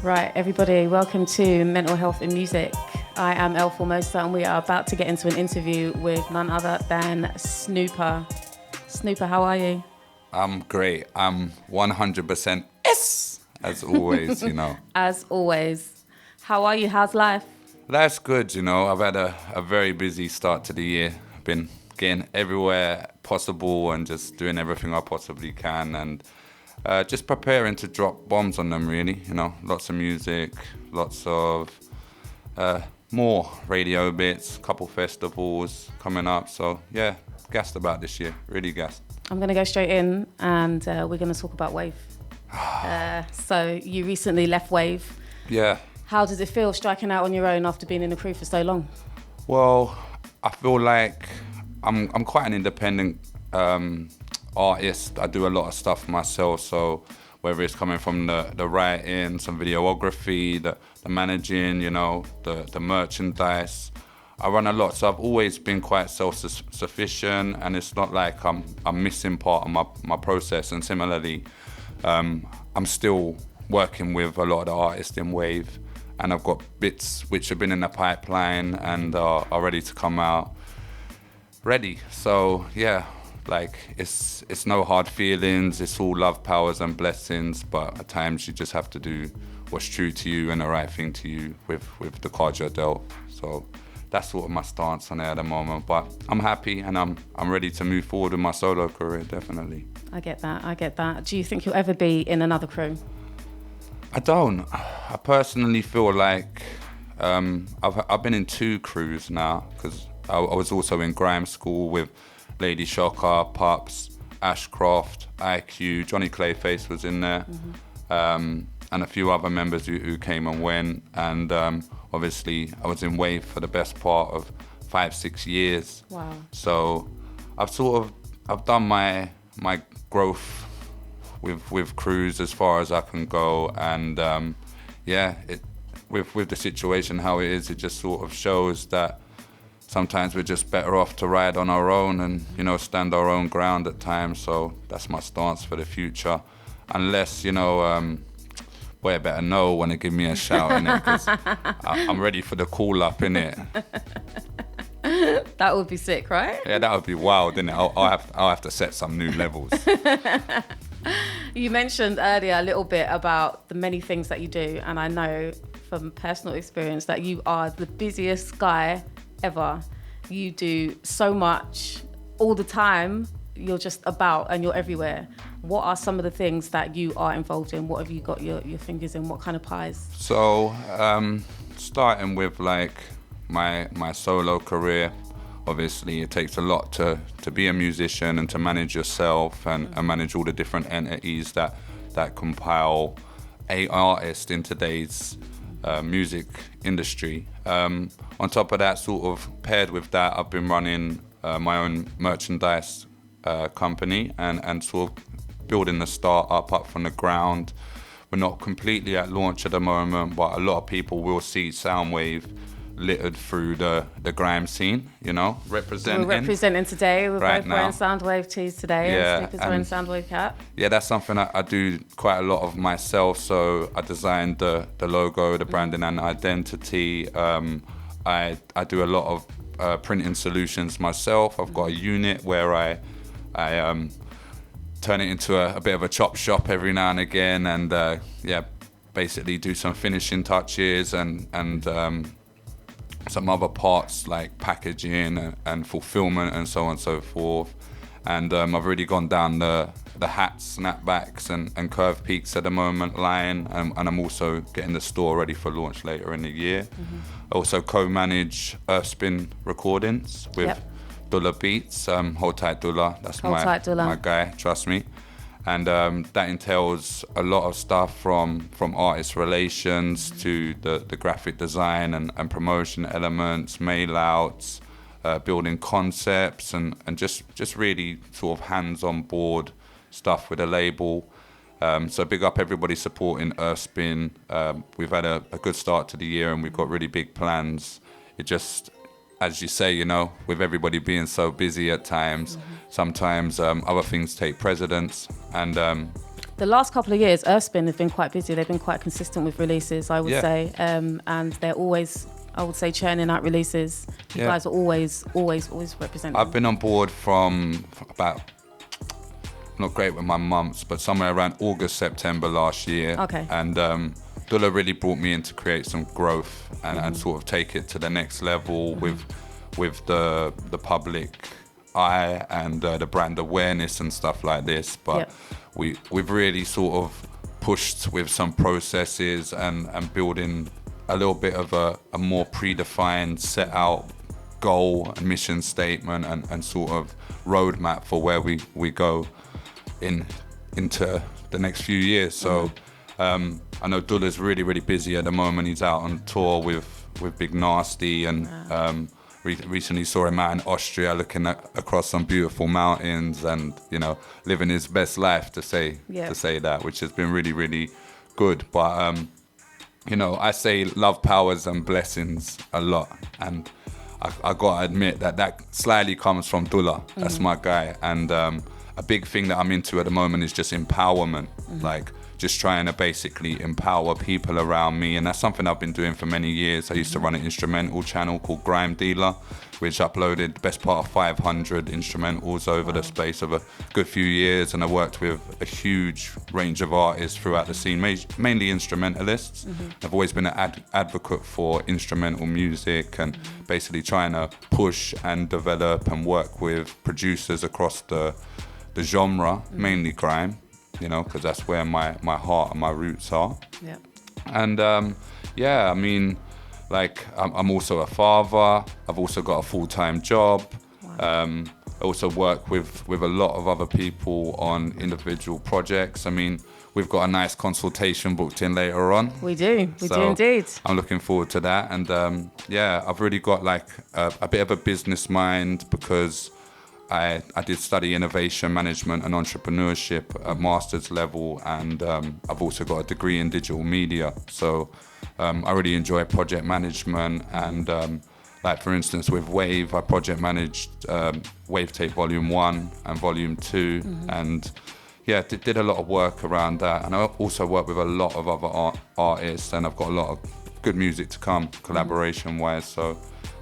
Right, everybody, welcome to Mental Health in Music. I am El Formosa, and we are about to get into an interview with none other than Snoopa. Snoopa, how are you? I'm great. I'm 100% yes, as always, As always. How are you? How's life? That's good, I've had a very busy start to the year. Been getting everywhere possible and just doing everything I possibly can and just preparing to drop bombs on them, really. Lots of music, lots of more radio bits, couple festivals coming up. So, yeah, gassed about this year. Really gassed. I'm going to go straight in and we're going to talk about Wave. So you recently left Wave. Yeah. How does it feel striking out on your own after being in the crew for so long? Well, I feel like I'm quite an independent artist. I do a lot of stuff myself, so whether it's coming from the writing, some videography, the managing, the merchandise, I run a lot. So I've always been quite self-sufficient, and it's not like I'm missing part of my process. And similarly, I'm still working with a lot of the artists in Wave, and I've got bits which have been in the pipeline and are ready to come out. Ready. So yeah, like it's no hard feelings. It's all love, powers and blessings. But at times you just have to do what's true to you and the right thing to you with the cards you're dealt. So that's sort of my stance on it at the moment. But I'm happy and I'm ready to move forward with my solo career, definitely. I get that. Do you think you'll ever be in another crew? I don't. I personally feel like I've been in 2 crews now, because I was also in grime school with Lady Shocker, Pups, Ashcroft, IQ, Johnny Clayface was in there, and a few other members who came and went. And obviously I was in Wave for the best part of 5-6 years. Wow. So I've done my growth with crews as far as I can go, and with the situation how it is, it just sort of shows that sometimes we're just better off to ride on our own and stand our own ground at times. So that's my stance for the future, unless boy better know when to give me a shout in it, because I'm ready for the call up in it. That would be sick, right? Yeah, that would be wild, innit? I'll have to set some new levels. You mentioned earlier a little bit about the many things that you do, and I know from personal experience that you are the busiest guy ever. You do so much all the time. You're just about and you're everywhere. What are some of the things that you are involved in? What have you got your fingers in? What kind of pies? So, starting with like my solo career, obviously it takes a lot to be a musician and to manage yourself and manage all the different entities that compile a artist in today's music industry. On top of that, sort of paired with that, I've been running my own merchandise company and sort of building the startup up from the ground. We're not completely at launch at the moment, but a lot of people will see Soundwave littered through the grime scene, representing. We're representing today. We're right both now. wearing Soundwave tees today. Yeah, and Snoopa's wearing Soundwave cap. Yeah, that's something I do quite a lot of myself. So I designed the logo, the branding and identity. I do a lot of printing solutions myself. I've got a unit where I turn it into a bit of a chop shop every now and again, and basically do some finishing touches and some other parts like packaging and fulfillment and so on and so forth. And I've really gone down the hats, snapbacks and curved peaks at the moment line, and I'm also getting the store ready for launch later in the year. I also co-manage Earthspin recordings with Dullah Beats. Hold tight Dullah, that's my guy, trust me. And that entails a lot of stuff from artist relations to the graphic design and promotion elements, mail outs, building concepts and just really sort of hands on board stuff with a label. So big up everybody supporting Earthspin. We've had a good start to the year and we've got really big plans. It just, as you say, with everybody being so busy at times, sometimes other things take precedence. And The last couple of years, Earthspin have been quite busy. They've been quite consistent with releases, I would say. And they're always, I would say, churning out releases. You guys are always representing. I've been on board from about, not great with my months, but somewhere around August, September last year. Okay. And Dulla really brought me in to create some growth and sort of take it to the next level with the public eye and the brand awareness and stuff like this. But we've really sort of pushed with some processes and building a little bit of a more predefined, set out goal and mission statement and sort of roadmap for where we go into the next few years. So I know Dulla's really, really busy at the moment. He's out on tour with Big Nasty and recently saw him out in Austria looking across some beautiful mountains and, you know, living his best life to say that, which has been really, really good. But, you know, I say love, powers and blessings a lot. And I got to admit that slightly comes from Dulla. That's my guy. And a big thing that I'm into at the moment is just empowerment. Like, just trying to basically empower people around me. And that's something I've been doing for many years. I used to run an instrumental channel called Grime Dealer, which uploaded the best part of 500 instrumentals over the space of a good few years. And I worked with a huge range of artists throughout the scene, mainly instrumentalists. I've always been an advocate for instrumental music and basically trying to push and develop and work with producers across the genre, mainly grime. You know, because that's where my heart and my roots are. Yeah. And I mean, like I'm also a father. I've also got a full-time job. Wow. I also work with a lot of other people on individual projects. I mean, we've got a nice consultation booked in later on. We do indeed. I'm looking forward to that. And I've really got like a bit of a business mind because I did study innovation management and entrepreneurship at master's level, and I've also got a degree in digital media. So I really enjoy project management, and like for instance with Wave, I project managed Wave Tape Volume 1 and Volume 2, and did a lot of work around that. And I also work with a lot of other artists, and I've got a lot of good music to come collaboration-wise. So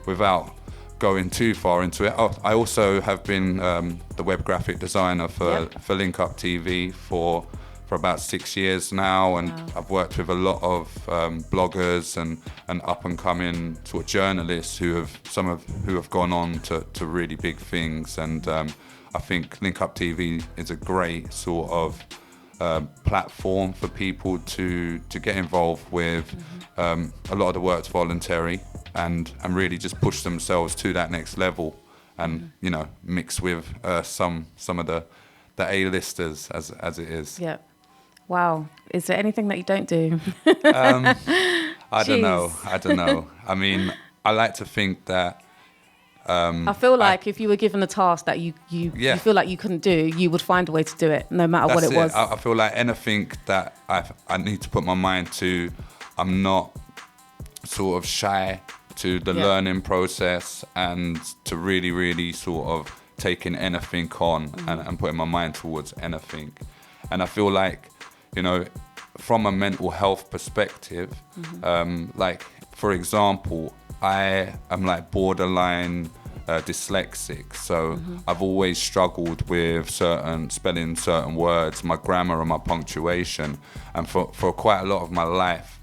without going too far into it. I also have been the web graphic designer for Link Up TV for about 6 years now, and I've worked with a lot of bloggers and up and coming sort of journalists who have gone on to really big things. And I think Link Up TV is a great sort of platform for people to get involved with. A lot of the work's voluntary. And really just push themselves to that next level, and you know, mix with some of the A-listers as it is. Yeah. Wow. Is there anything that you don't do? I don't know. I mean, I like to think that. I feel like if you were given a task that you feel like you couldn't do, you would find a way to do it, no matter what it was. I feel like anything that I need to put my mind to, I'm not sort of shy to the learning process and to really, really sort of taking anything on and putting my mind towards anything. And I feel like, you know, from a mental health perspective, like, for example, I am like borderline dyslexic. So I've always struggled with spelling certain words, my grammar and my punctuation. And for quite a lot of my life,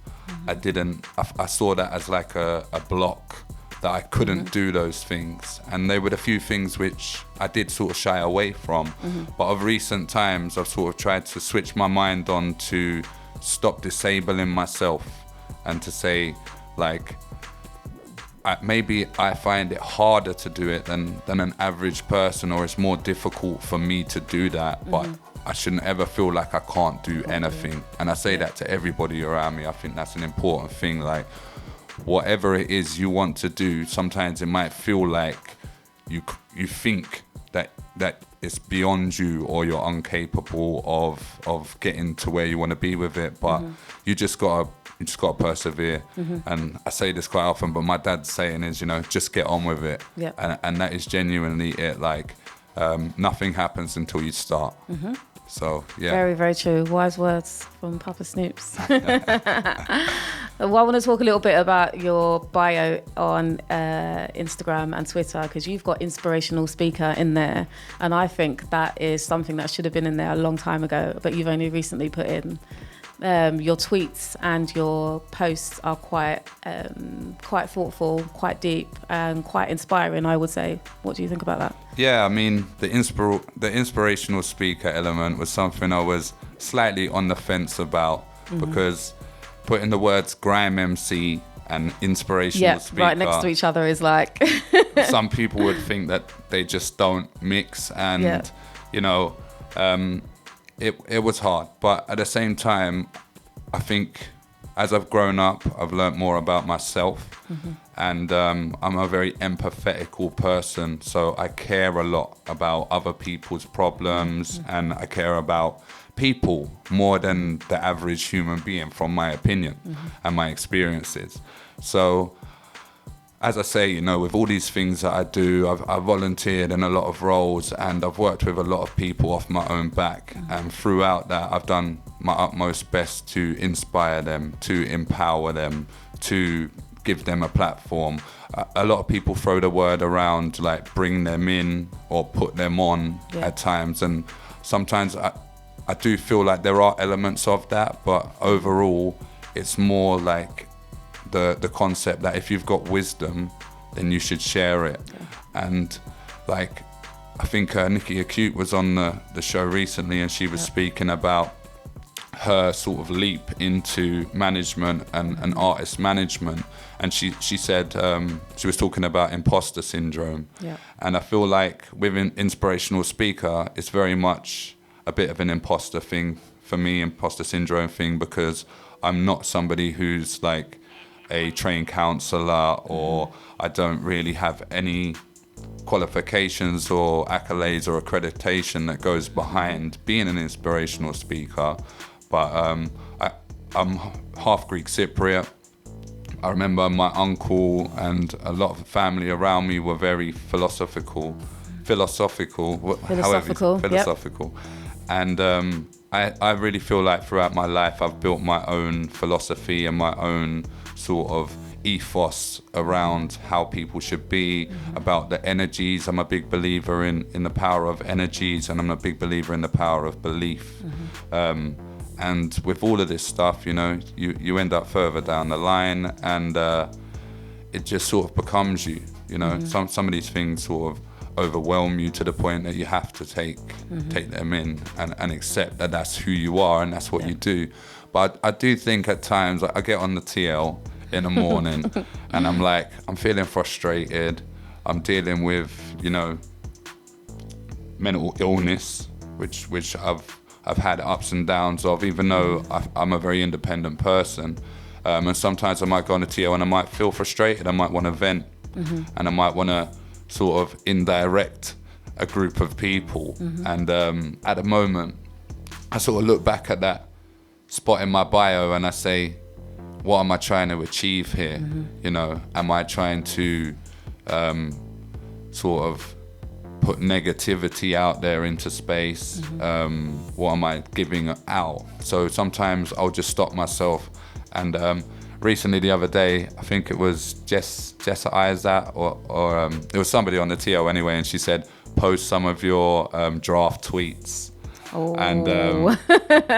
I saw that as like a block, that I couldn't do those things. And there were a few things which I did sort of shy away from. But of recent times, I've sort of tried to switch my mind on to stop disabling myself and to say, like, maybe I find it harder to do it than an average person, or it's more difficult for me to do that. But I shouldn't ever feel like I can't do anything. And I say that to everybody around me. I think that's an important thing. Like, whatever it is you want to do, sometimes it might feel like you think that it's beyond you, or you're incapable of getting to where you want to be with it. But you just gotta persevere. And I say this quite often, but my dad's saying is, you know, just get on with it. And that is genuinely it. Like, nothing happens until you start. So yeah. Very, very true. Wise words from Papa Snoops. Well, I want to talk a little bit about your bio on Instagram and Twitter, because you've got inspirational speaker in there, and I think that is something that should have been in there a long time ago, but you've only recently put in. Your tweets and your posts are quite thoughtful, quite deep, and quite inspiring, I would say. What do you think about that? Yeah, I mean, the inspirational speaker element was something I was slightly on the fence about, because putting the words grime MC and inspirational speaker right next to each other is like... some people would think that they just don't mix, and you know, it was hard. But at the same time, I think as I've grown up, I've learned more about myself, and I'm a very empathetical person, so I care a lot about other people's problems, and I care about people more than the average human being, from my opinion and my experiences. So as I say, you know, with all these things that I do, I've volunteered in a lot of roles, and I've worked with a lot of people off my own back. And throughout that, I've done my utmost best to inspire them, to empower them, to give them a platform. A lot of people throw the word around, like bring them in or put them on at times. And sometimes I do feel like there are elements of that, but overall, it's more like the concept that if you've got wisdom, then you should share it. And like, I think Nikki Acute was on the show recently, and she was speaking about her sort of leap into management and artist management. And she said, she was talking about imposter syndrome. And I feel like with an inspirational speaker, it's very much a bit of an imposter thing for me, imposter syndrome thing, because I'm not somebody who's like a trained counselor, or I don't really have any qualifications or accolades or accreditation that goes behind being an inspirational speaker. But I'm half Greek Cypriot. I remember my uncle and a lot of the family around me were very philosophical. And I really feel like throughout my life I've built my own philosophy and my own sort of ethos around how people should be, about the energies. I'm a big believer in the power of energies, and I'm a big believer in the power of belief. And with all of this stuff, you know, you end up further down the line, and it just sort of becomes you, you know. Some of these things sort of overwhelm you to the point that you have to take them in and accept that that's who you are and that's what you do. But I do think at times, like, I get on the TL in the morning and I'm like, I'm feeling frustrated. I'm dealing with, you know, mental illness, which I've had ups and downs of, even though I'm a very independent person. And sometimes I might go on the TL and I might feel frustrated. I might want to vent, and I might want to sort of indirect a group of people. And at the moment, I sort of look back at that spot in my bio and I say, what am I trying to achieve here? You know, am I trying to sort of put negativity out there into space? What am I giving out? So sometimes I'll just stop myself. And recently, the other day, I think it was Jessa Isaac or it was somebody on the TL anyway, and she said, post some of your draft tweets. And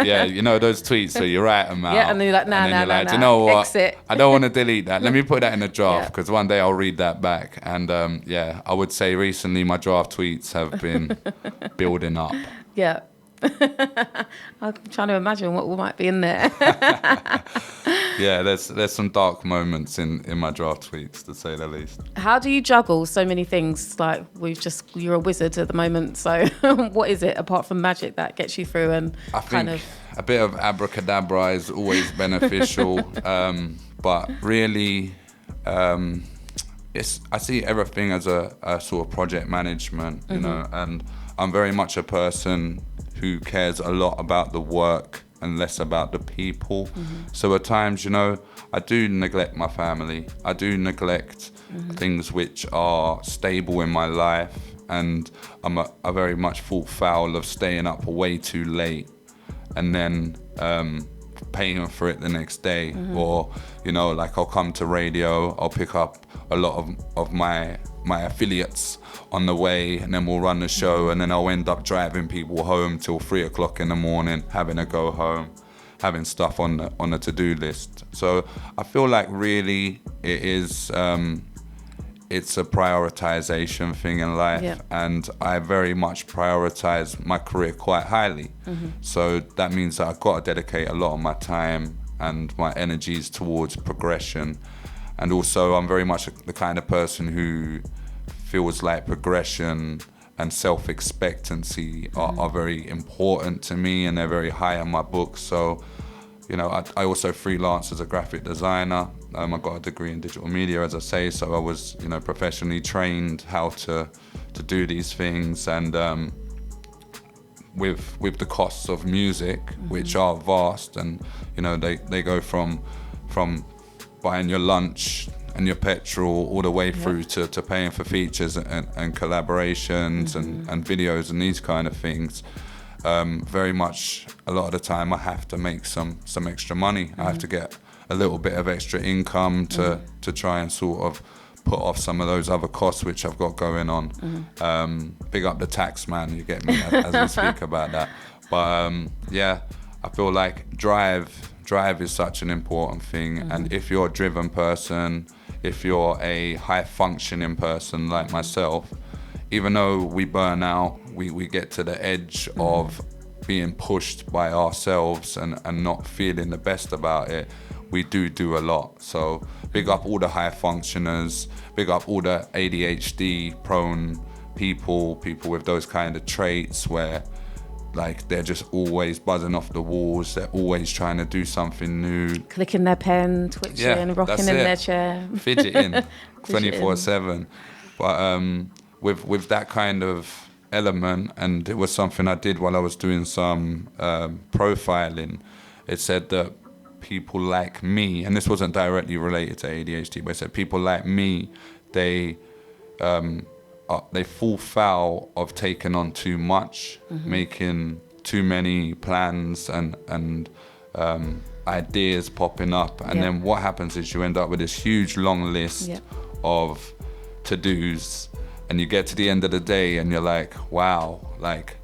yeah, you know those tweets, so you write them out. Yeah, and then you're like, nah, you know what? Exit. I don't want to delete that. Let me put that in a draft, because one day I'll read that back. And yeah, I would say recently my draft tweets have been building up. Yeah. I'm trying to imagine what might be in there. Yeah, there's some dark moments in my draft tweets, to say the least. How do you juggle so many things? Like, you're a wizard at the moment, so what is it apart from magic that gets you through? And I think a bit of abracadabra is always beneficial, but really, I see everything as a sort of project management, you know, and I'm very much a person who cares a lot about the work and less about the people. So at times, you know, I do neglect my family. I do neglect things which are stable in my life. and I very much fall foul of staying up way too late and then paying for it the next day. Or, you know, like I'll come to radio, I'll pick up a lot of my affiliates on the way, and then we'll run the show, and then I'll end up driving people home till 3 o'clock in the morning, having to go home, having stuff on the to-do list. So I feel like really it is it's a prioritization thing in life, and I very much prioritize my career quite highly. So that means that I've got to dedicate a lot of my time and my energies towards progression. And also I'm very much the kind of person who feels like progression and self-expectancy are very important to me, and they're very high on my books. So, you know, I also freelance as a graphic designer. I got a degree in digital media, as I say, so I was, you know, professionally trained how to do these things. And with the costs of music, which are vast, and, you know, they go from buying your lunch and your petrol all the way through to paying for features and collaborations and videos and these kind of things. Very much a lot of the time I have to make some extra money. I have to get a little bit of extra income to try and sort of put off some of those other costs which I've got going on. Big up the tax man, you get me, as we speak about that. But yeah, I feel like drive is such an important thing. And if you're a driven person, if you're a high functioning person like myself, even though we burn out, we get to the edge of being pushed by ourselves and not feeling the best about it, we do a lot. So big up all the high functioners, big up all the ADHD prone people with those kind of traits where, like, they're just always buzzing off the walls, they're always trying to do something new. Clicking their pen, twitching, rocking in their chair. Fidgeting 24/7. But with that kind of element, and it was something I did while I was doing some profiling, it said that people like me, and this wasn't directly related to ADHD, but it said people like me, they fall foul of taking on too much, making too many plans and ideas popping up, and then what happens is you end up with this huge long list of to-dos, and you get to the end of the day and you're like, wow, like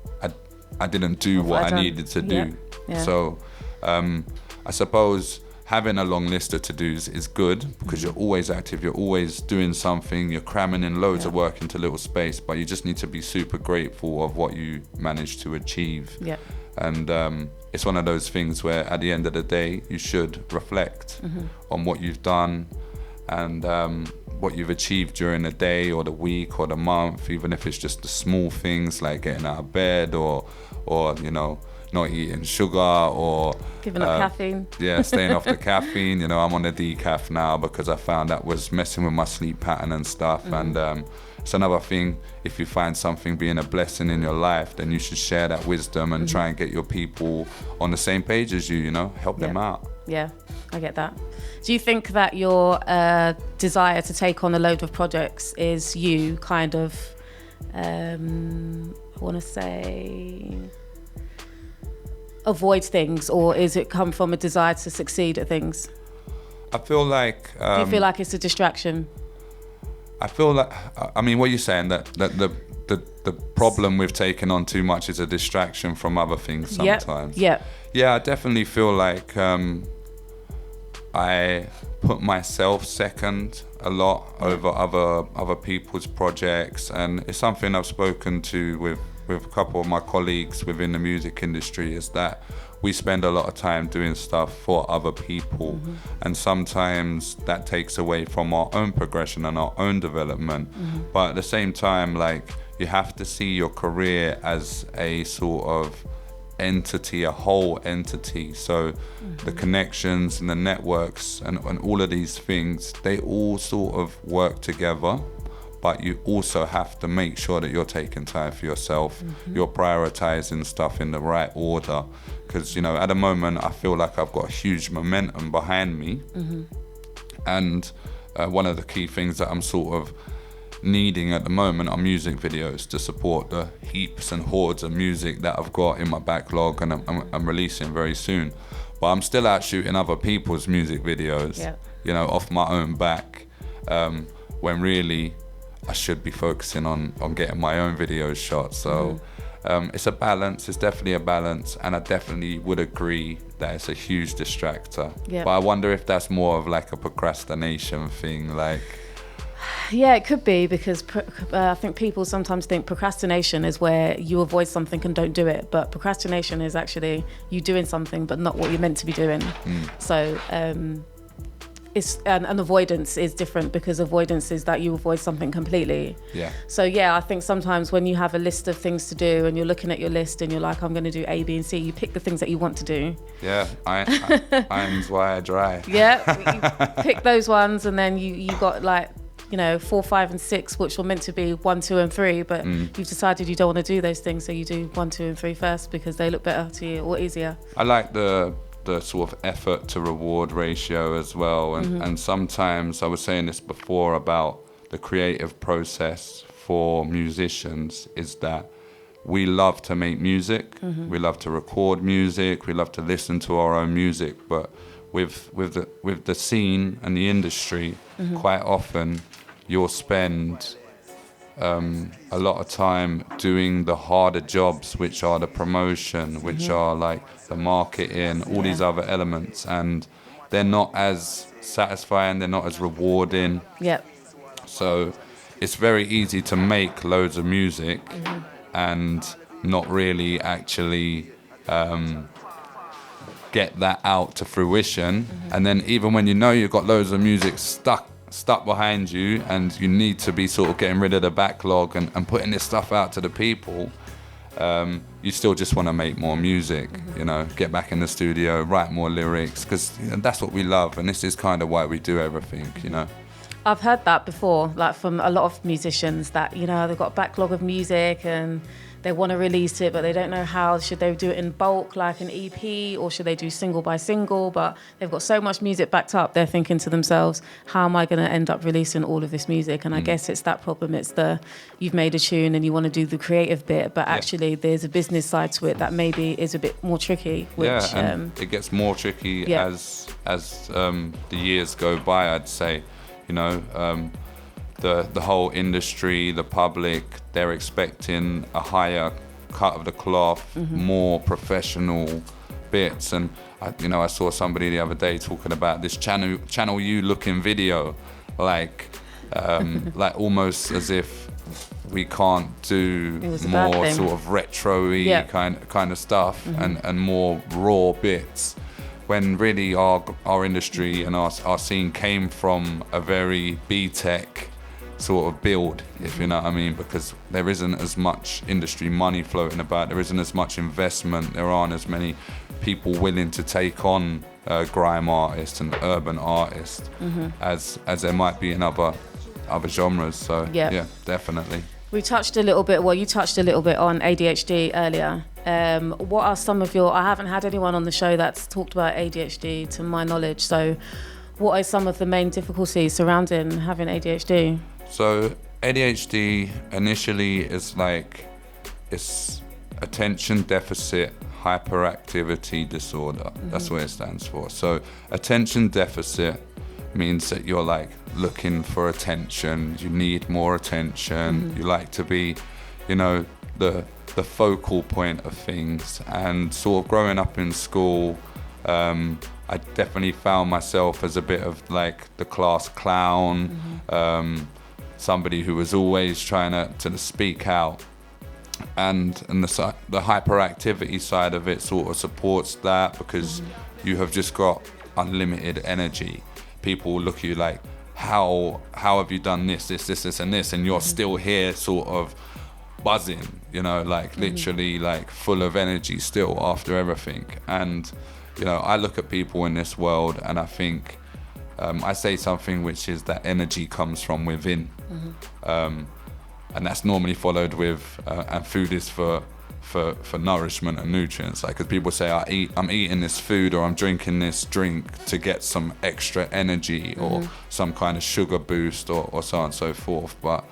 I didn't do what I needed to do. So I suppose having a long list of to-dos is good because you're always active, you're always doing something, you're cramming in loads of work into little space, but you just need to be super grateful of what you managed to achieve. And it's one of those things where at the end of the day you should reflect on what you've done and what you've achieved during the day or the week or the month, even if it's just the small things like getting out of bed or you know, not eating sugar or giving up caffeine. Staying off the caffeine. You know, I'm on the decaf now because I found that was messing with my sleep pattern and stuff. And it's another thing, if you find something being a blessing in your life, then you should share that wisdom and try and get your people on the same page as you know, help them out. Yeah, I get that. Do you think that your desire to take on a load of projects is you kind of, I want to say, avoid things, or is it come from a desire to succeed at things? I feel like... do you feel like it's a distraction? I feel like, I mean, what you're saying, that the problem with taking on too much is a distraction from other things sometimes. Yeah, I definitely feel like I put myself second a lot over other people's projects, and it's something I've spoken to with a couple of my colleagues within the music industry, is that we spend a lot of time doing stuff for other people, and sometimes that takes away from our own progression and our own development. But at the same time, like, you have to see your career as a sort of entity, a whole entity. So the connections and the networks and all of these things, they all sort of work together. But you also have to make sure that you're taking time for yourself. You're prioritizing stuff in the right order. Because, you know, at the moment, I feel like I've got huge momentum behind me. And one of the key things that I'm sort of needing at the moment are music videos to support the heaps and hordes of music that I've got in my backlog, and I'm releasing very soon. But I'm still out shooting other people's music videos, you know, off my own back, when really I should be focusing on getting my own videos shot. So it's a balance. It's definitely a balance, and I definitely would agree that it's a huge distractor. But I wonder if that's more of like a procrastination thing, like. Yeah, it could be, because I think people sometimes think procrastination is where you avoid something and don't do it, but procrastination is actually you doing something but not what you're meant to be doing. So it's and avoidance is different, because avoidance is that you avoid something completely. So I think sometimes when you have a list of things to do and you're looking at your list and you're like, I'm going to do A, B and C, you pick the things that you want to do. Iron's wire dry. You pick those ones, and then you got like, you know, 4, 5 and 6, which were meant to be 1, 2 and 3, but you've decided you don't want to do those things, so you do 1, 2 and 3 first because they look better to you or easier. I like the sort of effort to reward ratio as well, and sometimes, I was saying this before about the creative process for musicians, is that we love to make music, we love to record music, we love to listen to our own music, but with the scene and the industry, quite often you'll spend a lot of time doing the harder jobs, which are the promotion, which are like the marketing, all these other elements, and they're not as satisfying, they're not as rewarding. So it's very easy to make loads of music and not really actually get that out to fruition. And then even when you know you've got loads of music stuck behind you and you need to be sort of getting rid of the backlog and putting this stuff out to the people, you still just want to make more music, you know, get back in the studio, write more lyrics, because that's what we love, and this is kind of why we do everything, you know. I've heard that before, like from a lot of musicians, that, you know, they've got a backlog of music and they want to release it, but they don't know how. Should they do it in bulk, like an EP, or should they do single by single? But they've got so much music backed up, they're thinking to themselves, how am I going to end up releasing all of this music? And I guess it's that problem. It's you've made a tune and you want to do the creative bit, but actually there's a business side to it that maybe is a bit more tricky. Which, and it gets more tricky as the years go by, I'd say. You know, the whole industry, the public, they're expecting a higher cut of the cloth, more professional bits. And I saw somebody the other day talking about this Channel U looking video, like almost as if we can't do more sort of retro-y kind of stuff and more raw bits. When really our industry and our scene came from a very B-tech sort of build, if you know what I mean, because there isn't as much industry money floating about, there isn't as much investment, there aren't as many people willing to take on grime artists and urban artists as there might be in other genres. So yeah, definitely. You touched a little bit on ADHD earlier. What are some of I haven't had anyone on the show that's talked about ADHD to my knowledge, so what are some of the main difficulties surrounding having ADHD? So ADHD initially is it's attention deficit hyperactivity disorder. That's what it stands for. So attention deficit means that you're like looking for attention, you need more attention, you like to be, you know, the focal point of things. And sort of growing up in school, I definitely found myself as a bit of like the class clown, somebody who was always trying to speak out, and the hyperactivity side of it sort of supports that, because you have just got unlimited energy. People look at you like, how have you done this and this, and you're still here sort of buzzing, you know, like literally like full of energy still after everything. And you know, I look at people in this world and I think I say something which is that energy comes from within, and that's normally followed with and food is for for nourishment and nutrients. Like, 'cause people say I'm eating this food or I'm drinking this drink to get some extra energy or some kind of sugar boost or so on and so forth. But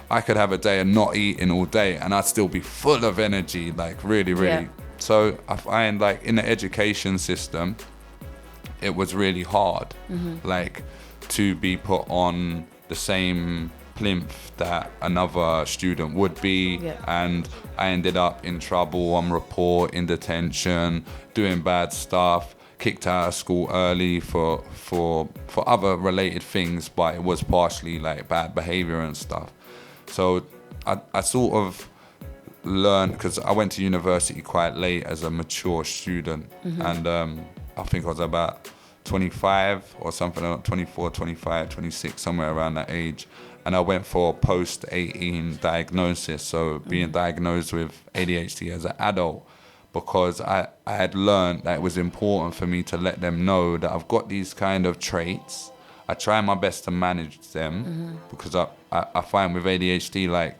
I could have a day of not eating all day and I'd still be full of energy, like really. Yeah. So I find, like, in the education system, it was really hard, like, to be put on the same plinth that another student would be. Yeah. And I ended up in trouble, on report, in detention, doing bad stuff, kicked out of school early for other related things, but it was partially like bad behavior and stuff. So I sort of learned, because I went to university quite late as a mature student, and I think I was about 25 or something, 24, 25, 26, somewhere around that age. And I went for post-18 diagnosis, so being diagnosed with ADHD as an adult, because I had learned that it was important for me to let them know that I've got these kind of traits. I try my best to manage them, because I find with ADHD, like,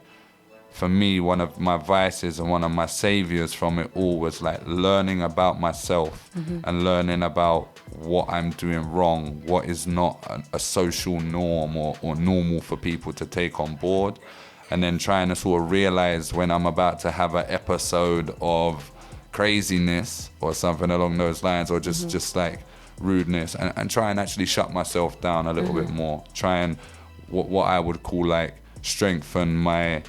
for me, one of my vices and one of my saviors from it all was, like, learning about myself and learning about what I'm doing wrong, what is not a social norm or normal for people to take on board, and then trying to sort of realize when I'm about to have an episode of craziness or something along those lines, or just like rudeness, and try and actually shut myself down a little bit more, try and what I would call, like, strengthen my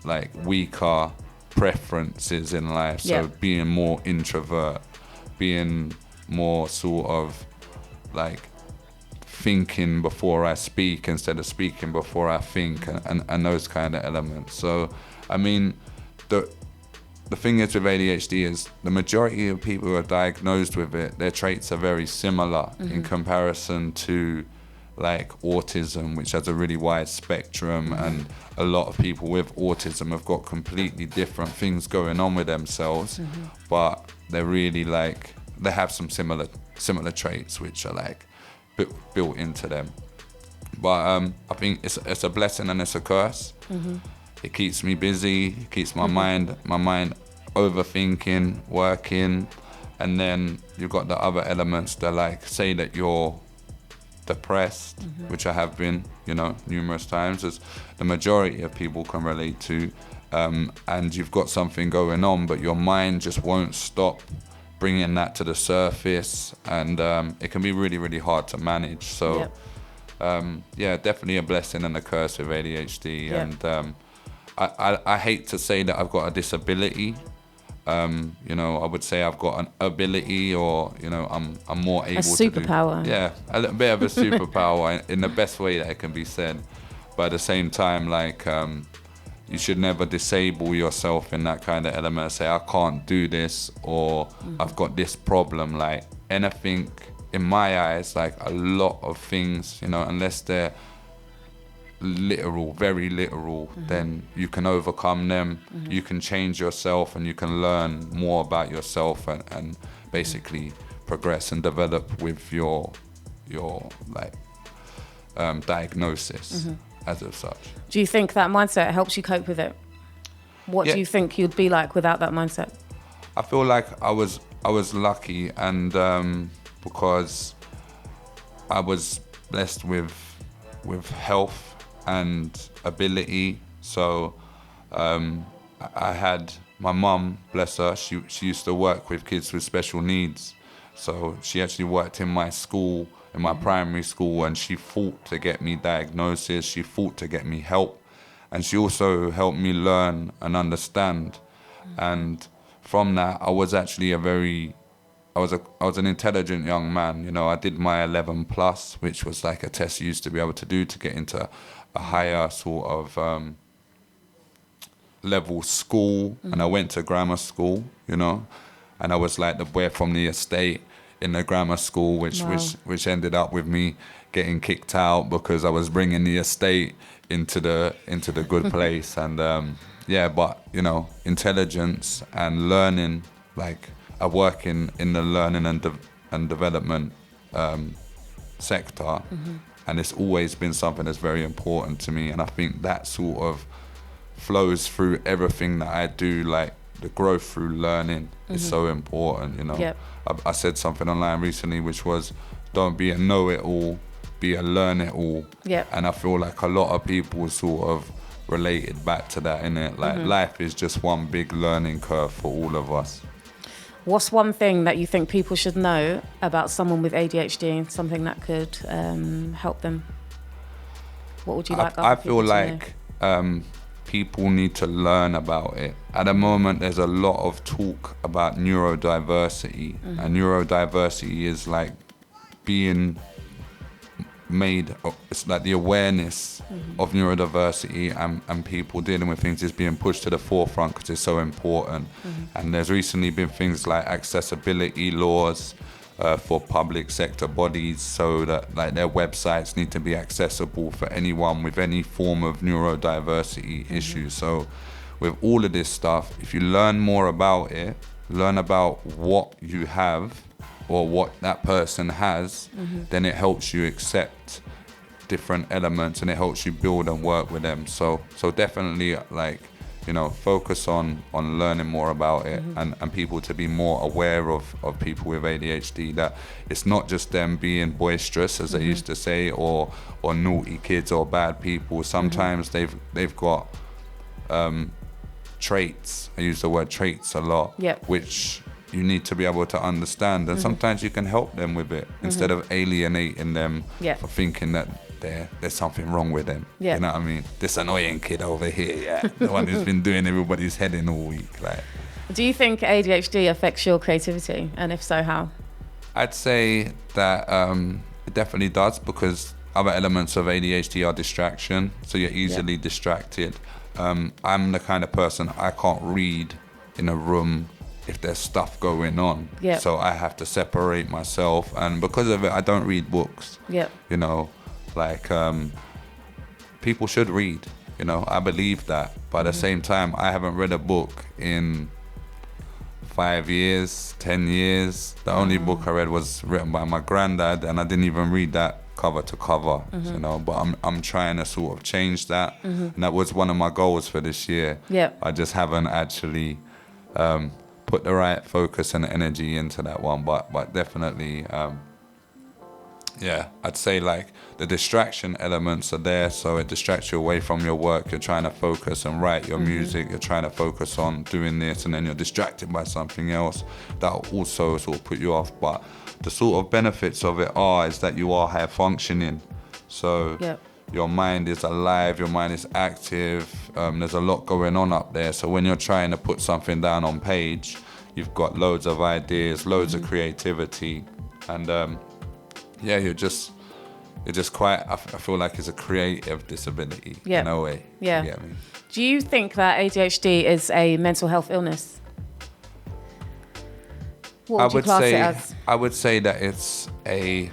like weaker preferences in life. So being more introvert, being more sort of like thinking before I speak instead of speaking before I think, and those kind of elements. So I mean, the thing is with ADHD is the majority of people who are diagnosed with it, their traits are very similar in comparison to, like, autism, which has a really wide spectrum, and a lot of people with autism have got completely different things going on with themselves, but they're really, like, they have some similar traits which are, like, built into them. But I think it's a blessing and it's a curse. It keeps me busy, it keeps my mind overthinking, working, and then you've got the other elements that, like, say that you're depressed, which I have been, numerous times, as the majority of people can relate to, and you've got something going on, but your mind just won't stop bringing that to the surface, and it can be really, really hard to manage. So, definitely a blessing and a curse with ADHD, and I hate to say that I've got a disability. I would say I've got an ability, or I'm more able to do. A superpower. Yeah, a little bit of a superpower in the best way that it can be said. But at the same time, like, you should never disable yourself in that kind of element. Say, I can't do this, or I've got this problem. Like, anything, in my eyes, like, a lot of things, unless they're literal, very literal, then you can overcome them, you can change yourself, and you can learn more about yourself, and basically progress and develop with your like diagnosis as of such. Do you think that mindset helps you cope with it? What do you think you'd be like without that mindset? I feel like I was lucky, and because I was blessed with health and ability. So I had my mum, bless her, she used to work with kids with special needs. So she actually worked in my school, in my primary school, and she fought to get me diagnosis, she fought to get me help, and she also helped me learn and understand. And from that, I was actually I was an intelligent young man. I did my 11 plus, which was like a test you used to be able to do to get into a higher sort of level school, and I went to grammar school, and I was like the boy from the estate in the grammar school, which ended up with me getting kicked out because I was bringing the estate into the good place. And but intelligence and learning, like, I work in the learning and development sector, and it's always been something that's very important to me. And I think that sort of flows through everything that I do. Like the growth through learning is so important, you know. Yep. I said something online recently which was, don't be a know-it-all, be a learn-it-all. Yep. And I feel like a lot of people sort of related back to that, innit? Like life is just one big learning curve for all of us. What's one thing that you think people should know about someone with ADHD, something that could help them? What would you like I other feel people to like people need to learn about it. At the moment, there's a lot of talk about neurodiversity, and neurodiversity is like being made, it's like the awareness of neurodiversity and people dealing with things is being pushed to the forefront because it's so important. And there's recently been things like accessibility laws for public sector bodies, so that like their websites need to be accessible for anyone with any form of neurodiversity issues. So with all of this stuff, if you learn more about it, learn about what you have or what that person has, then it helps you accept different elements and it helps you build and work with them. So definitely, like, you know, focus on learning more about it and people to be more aware of people with ADHD, that it's not just them being boisterous, as they used to say, or naughty kids or bad people. Sometimes they've got traits. I use the word traits a lot, which you need to be able to understand, and sometimes you can help them with it instead of alienating them for thinking that there's something wrong with them. You know what I mean? This annoying kid over here, the one who's been doing everybody's head in all week. Like, do you think ADHD affects your creativity, and if so, how? I'd say that it definitely does, because other elements of ADHD are distraction, so you're easily distracted. I'm the kind of person, I can't read in a room if there's stuff going on. So I have to separate myself, and because of it, I don't read books. You know, like people should read, you know, I believe that, but at the same time, I haven't read a book in 5 years, 10 years. The only book I read was written by my granddad, and I didn't even read that cover to cover, you know, but I'm trying to sort of change that, and that was one of my goals for this year. I just haven't actually put the right focus and energy into that one, but definitely, I'd say like the distraction elements are there, so it distracts you away from your work. You're trying to focus and write your music, you're trying to focus on doing this, and then you're distracted by something else that will also sort of put you off. But the sort of benefits of it is that you are high functioning, so your mind is alive, your mind is active, there's a lot going on up there. So when you're trying to put something down on page, you've got loads of ideas, loads of creativity, and you're just quite, I feel like it's a creative disability in a way. You get me? Do you think that ADHD is a mental health illness? What would you class it as? I would say that it's a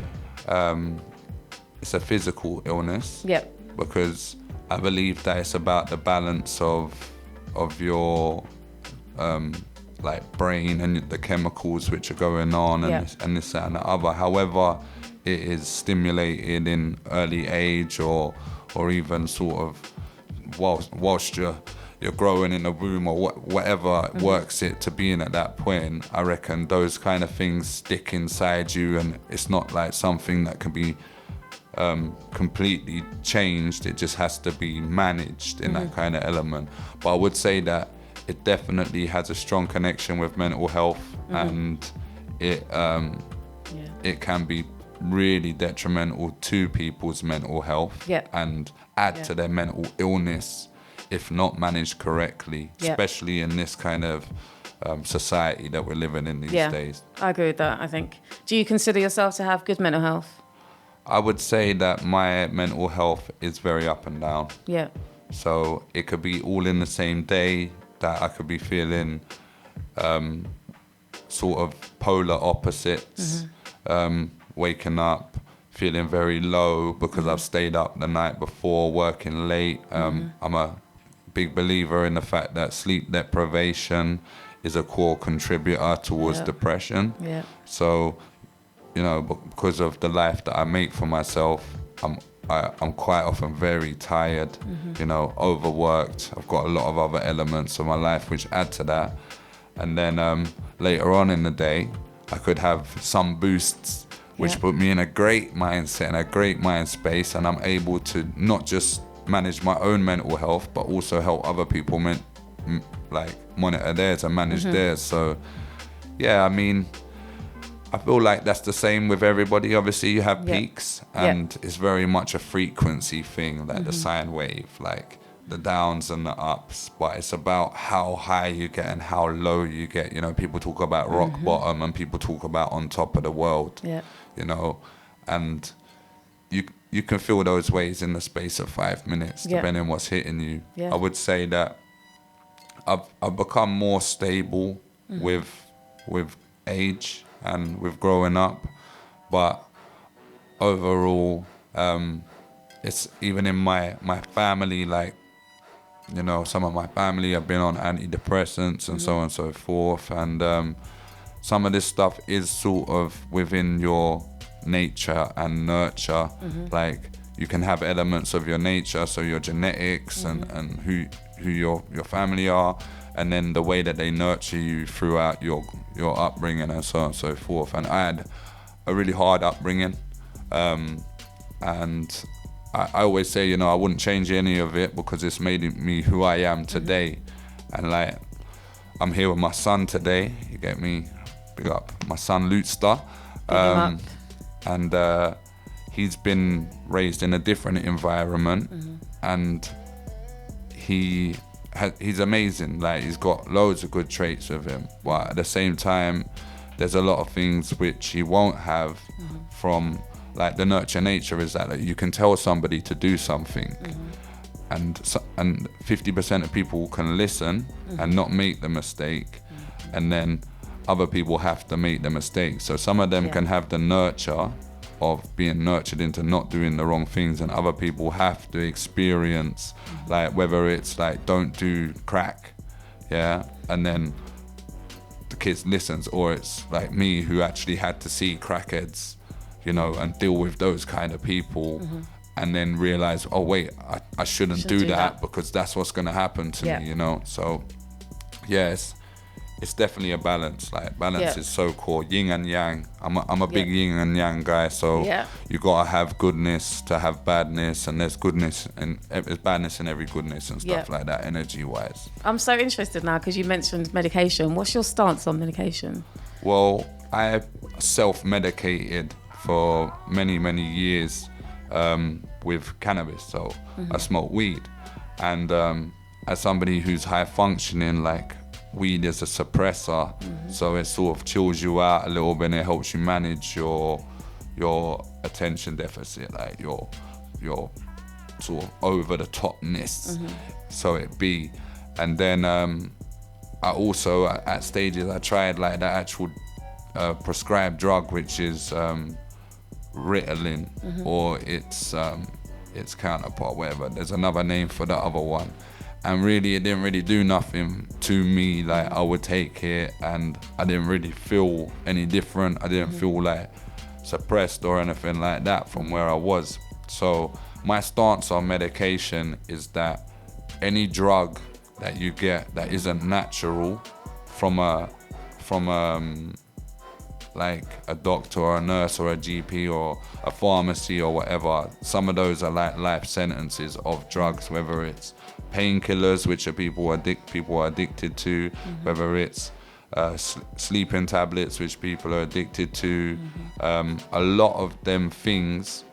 physical illness. Because I believe that it's about the balance of your like brain and the chemicals which are going on and this, that, and the other. However, it is stimulated in early age or even sort of whilst you're growing in a womb or whatever works it to being at that point. I reckon those kind of things stick inside you, and it's not like something that can be completely changed. It just has to be managed in that kind of element. But I would say that it definitely has a strong connection with mental health, and it can be really detrimental to people's mental health and add to their mental illness if not managed correctly, especially in this kind of society that we're living in these days. I agree with that, I think. Do you consider yourself to have good mental health? I would say that my mental health is very up and down. So it could be all in the same day that I could be feeling sort of polar opposites, waking up feeling very low because I've stayed up the night before, working late. I'm a big believer in the fact that sleep deprivation is a core contributor towards depression. So, you know, because of the life that I make for myself, I'm I'm quite often very tired, you know, overworked. I've got a lot of other elements of my life which add to that. And then later on in the day, I could have some boosts which put me in a great mindset and a great mind space, and I'm able to not just manage my own mental health, but also help other people monitor theirs and manage theirs. So yeah, I mean, I feel like that's the same with everybody. Obviously you have peaks, and it's very much a frequency thing, like the sine wave, like the downs and the ups, but it's about how high you get and how low you get. You know, people talk about rock bottom and people talk about on top of the world, you know, and you can feel those ways in the space of 5 minutes, depending on what's hitting you. I would say that I've become more stable with age and with growing up, but overall, it's even in my family, like, you know, some of my family have been on antidepressants and so on and so forth, and some of this stuff is sort of within your nature and nurture. Like, you can have elements of your nature, so your genetics and who your family are, and then the way that they nurture you throughout your upbringing and so on and so forth. And I had a really hard upbringing, and I always say, you know, I wouldn't change any of it because it's made me who I am today. And like, I'm here with my son today. You get me? Big up my son Lutster. And he's been raised in a different environment, and he's amazing. Like, he's got loads of good traits with him, but at the same time, there's a lot of things which he won't have from, like, the nurture nature is that you can tell somebody to do something, and 50% of people can listen and not make the mistake, and then other people have to make the mistake. So some of them can have the nurture of being nurtured into not doing the wrong things, and other people have to experience, like, whether it's like, don't do crack, and then the kids listens, or it's like me who actually had to see crackheads, you know, and deal with those kind of people, and then realize, oh wait, I shouldn't do that because that's what's going to happen to me, you know. So yes, it's definitely a balance. Like, balance is so core. Yin and yang. I'm a big yin and yang guy. So you gotta have goodness to have badness, and there's goodness and there's badness in every goodness and stuff like that, energy wise. I'm so interested now because you mentioned medication. What's your stance on medication? Well, I self-medicated for many years with cannabis. So I smoke weed, and as somebody who's high functioning, like, weed is a suppressor, so it sort of chills you out a little bit, and it helps you manage your attention deficit, like your sort of over the topness, so it be. And then I also at stages I tried like the actual prescribed drug, which is Ritalin, or its counterpart, whatever. There's another name for the other one. And really, it didn't really do nothing to me. Like, I would take it and I didn't really feel any different. I didn't feel like suppressed or anything like that from where I was. So my stance on medication is that any drug that you get that isn't natural from like a doctor or a nurse or a GP or a pharmacy or whatever, some of those are like life sentences of drugs, whether it's painkillers, which are people are addicted to, whether it's sleeping tablets, which people are addicted to. A lot of them things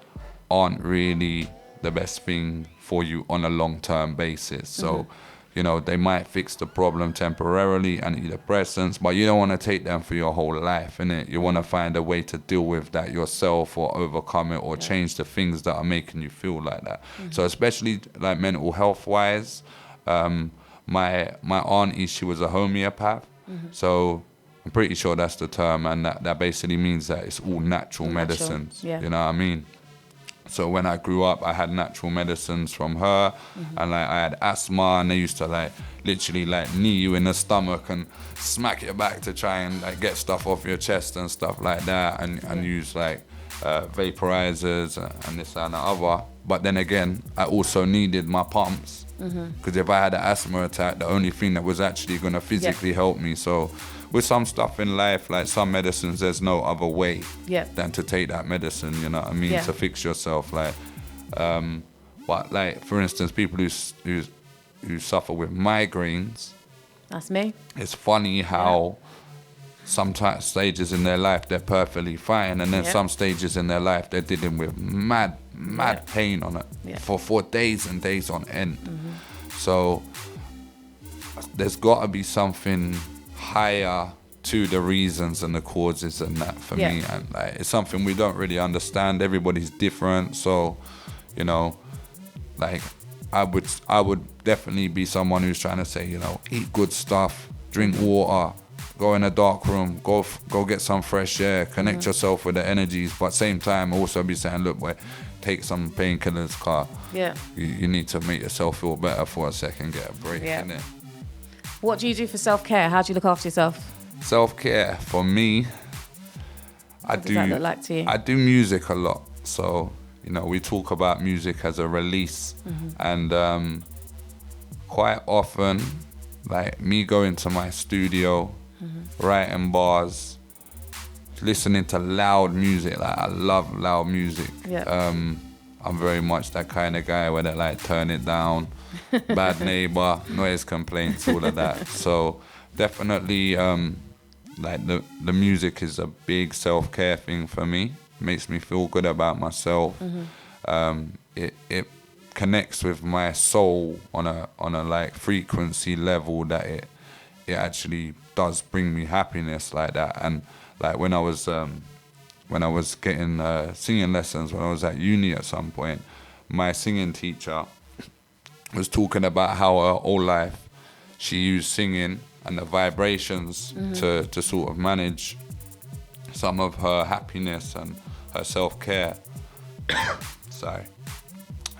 aren't really the best thing for you on a long-term basis. So, you know, they might fix the problem temporarily, antidepressants, but you don't want to take them for your whole life, innit? You want to find a way to deal with that yourself, or overcome it, or change the things that are making you feel like that. So especially like mental health wise, my auntie, she was a homeopath, so I'm pretty sure that's the term, and that basically means that it's all natural medicines. You know what I mean? So when I grew up, I had natural medicines from her, and like I had asthma, and they used to like literally like knee you in the stomach and smack your back to try and like get stuff off your chest and stuff like that, and use like vaporizers and this and the other. but then again, I also needed my pumps. Because if I had an asthma attack, the only thing that was actually going to physically help me. So with some stuff in life, like some medicines, there's no other way than to take that medicine, you know what I mean, to fix yourself. Like, but like, for instance, people who suffer with migraines. That's me. It's funny how sometimes stages in their life, they're perfectly fine. And then some stages in their life, they're dealing with mad pain on it for days and days on end. So there's got to be something higher to the reasons and the causes and that for me. And like, it's something we don't really understand. Everybody's different. So, you know, like I would definitely be someone who's trying to say, you know, eat good stuff, drink water, go in a dark room, go get some fresh air, connect yourself with the energies, but same time also be saying, look, boy, take some painkillers, car. You need to make yourself feel better for a second, get a break in it. What do you do for self-care? How do you look after yourself? Self-care for me, What does that look like to you? I do music a lot. So, you know, we talk about music as a release, and quite often, like me going to my studio, writing bars, listening to loud music. Like I love loud music. I'm very much that kind of guy where they like turn it down, bad neighbor, noise complaints, all of that. So definitely, like the music is a big self-care thing for me. Makes me feel good about myself. It connects with my soul on a like frequency level that it actually does bring me happiness like that. And like when I was getting singing lessons when I was at uni at some point, my singing teacher was talking about how her whole life she used singing and the vibrations to sort of manage some of her happiness and her self-care. Sorry.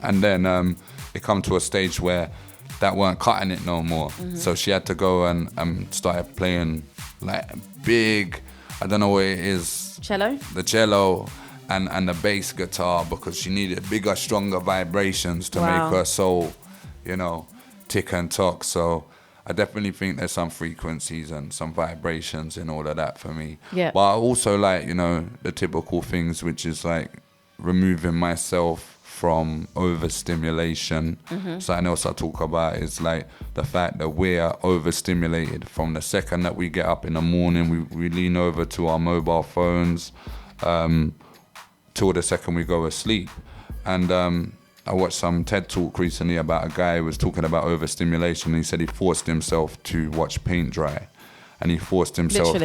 And then it come to a stage where that weren't cutting it no more. So she had to go and start playing like big, I don't know what it is. Cello? The cello and the bass guitar, because she needed bigger, stronger vibrations to make her soul, you know, tick and talk. So I definitely think there's some frequencies and some vibrations in all of that for me. But I also like, you know, the typical things, which is like removing myself from overstimulation. Something else I talk about is like the fact that we're overstimulated from the second that we get up in the morning. We lean over to our mobile phones till the second we go asleep. And I watched some TED talk recently about a guy who was talking about overstimulation. He said he forced himself to watch paint dry, and he forced himself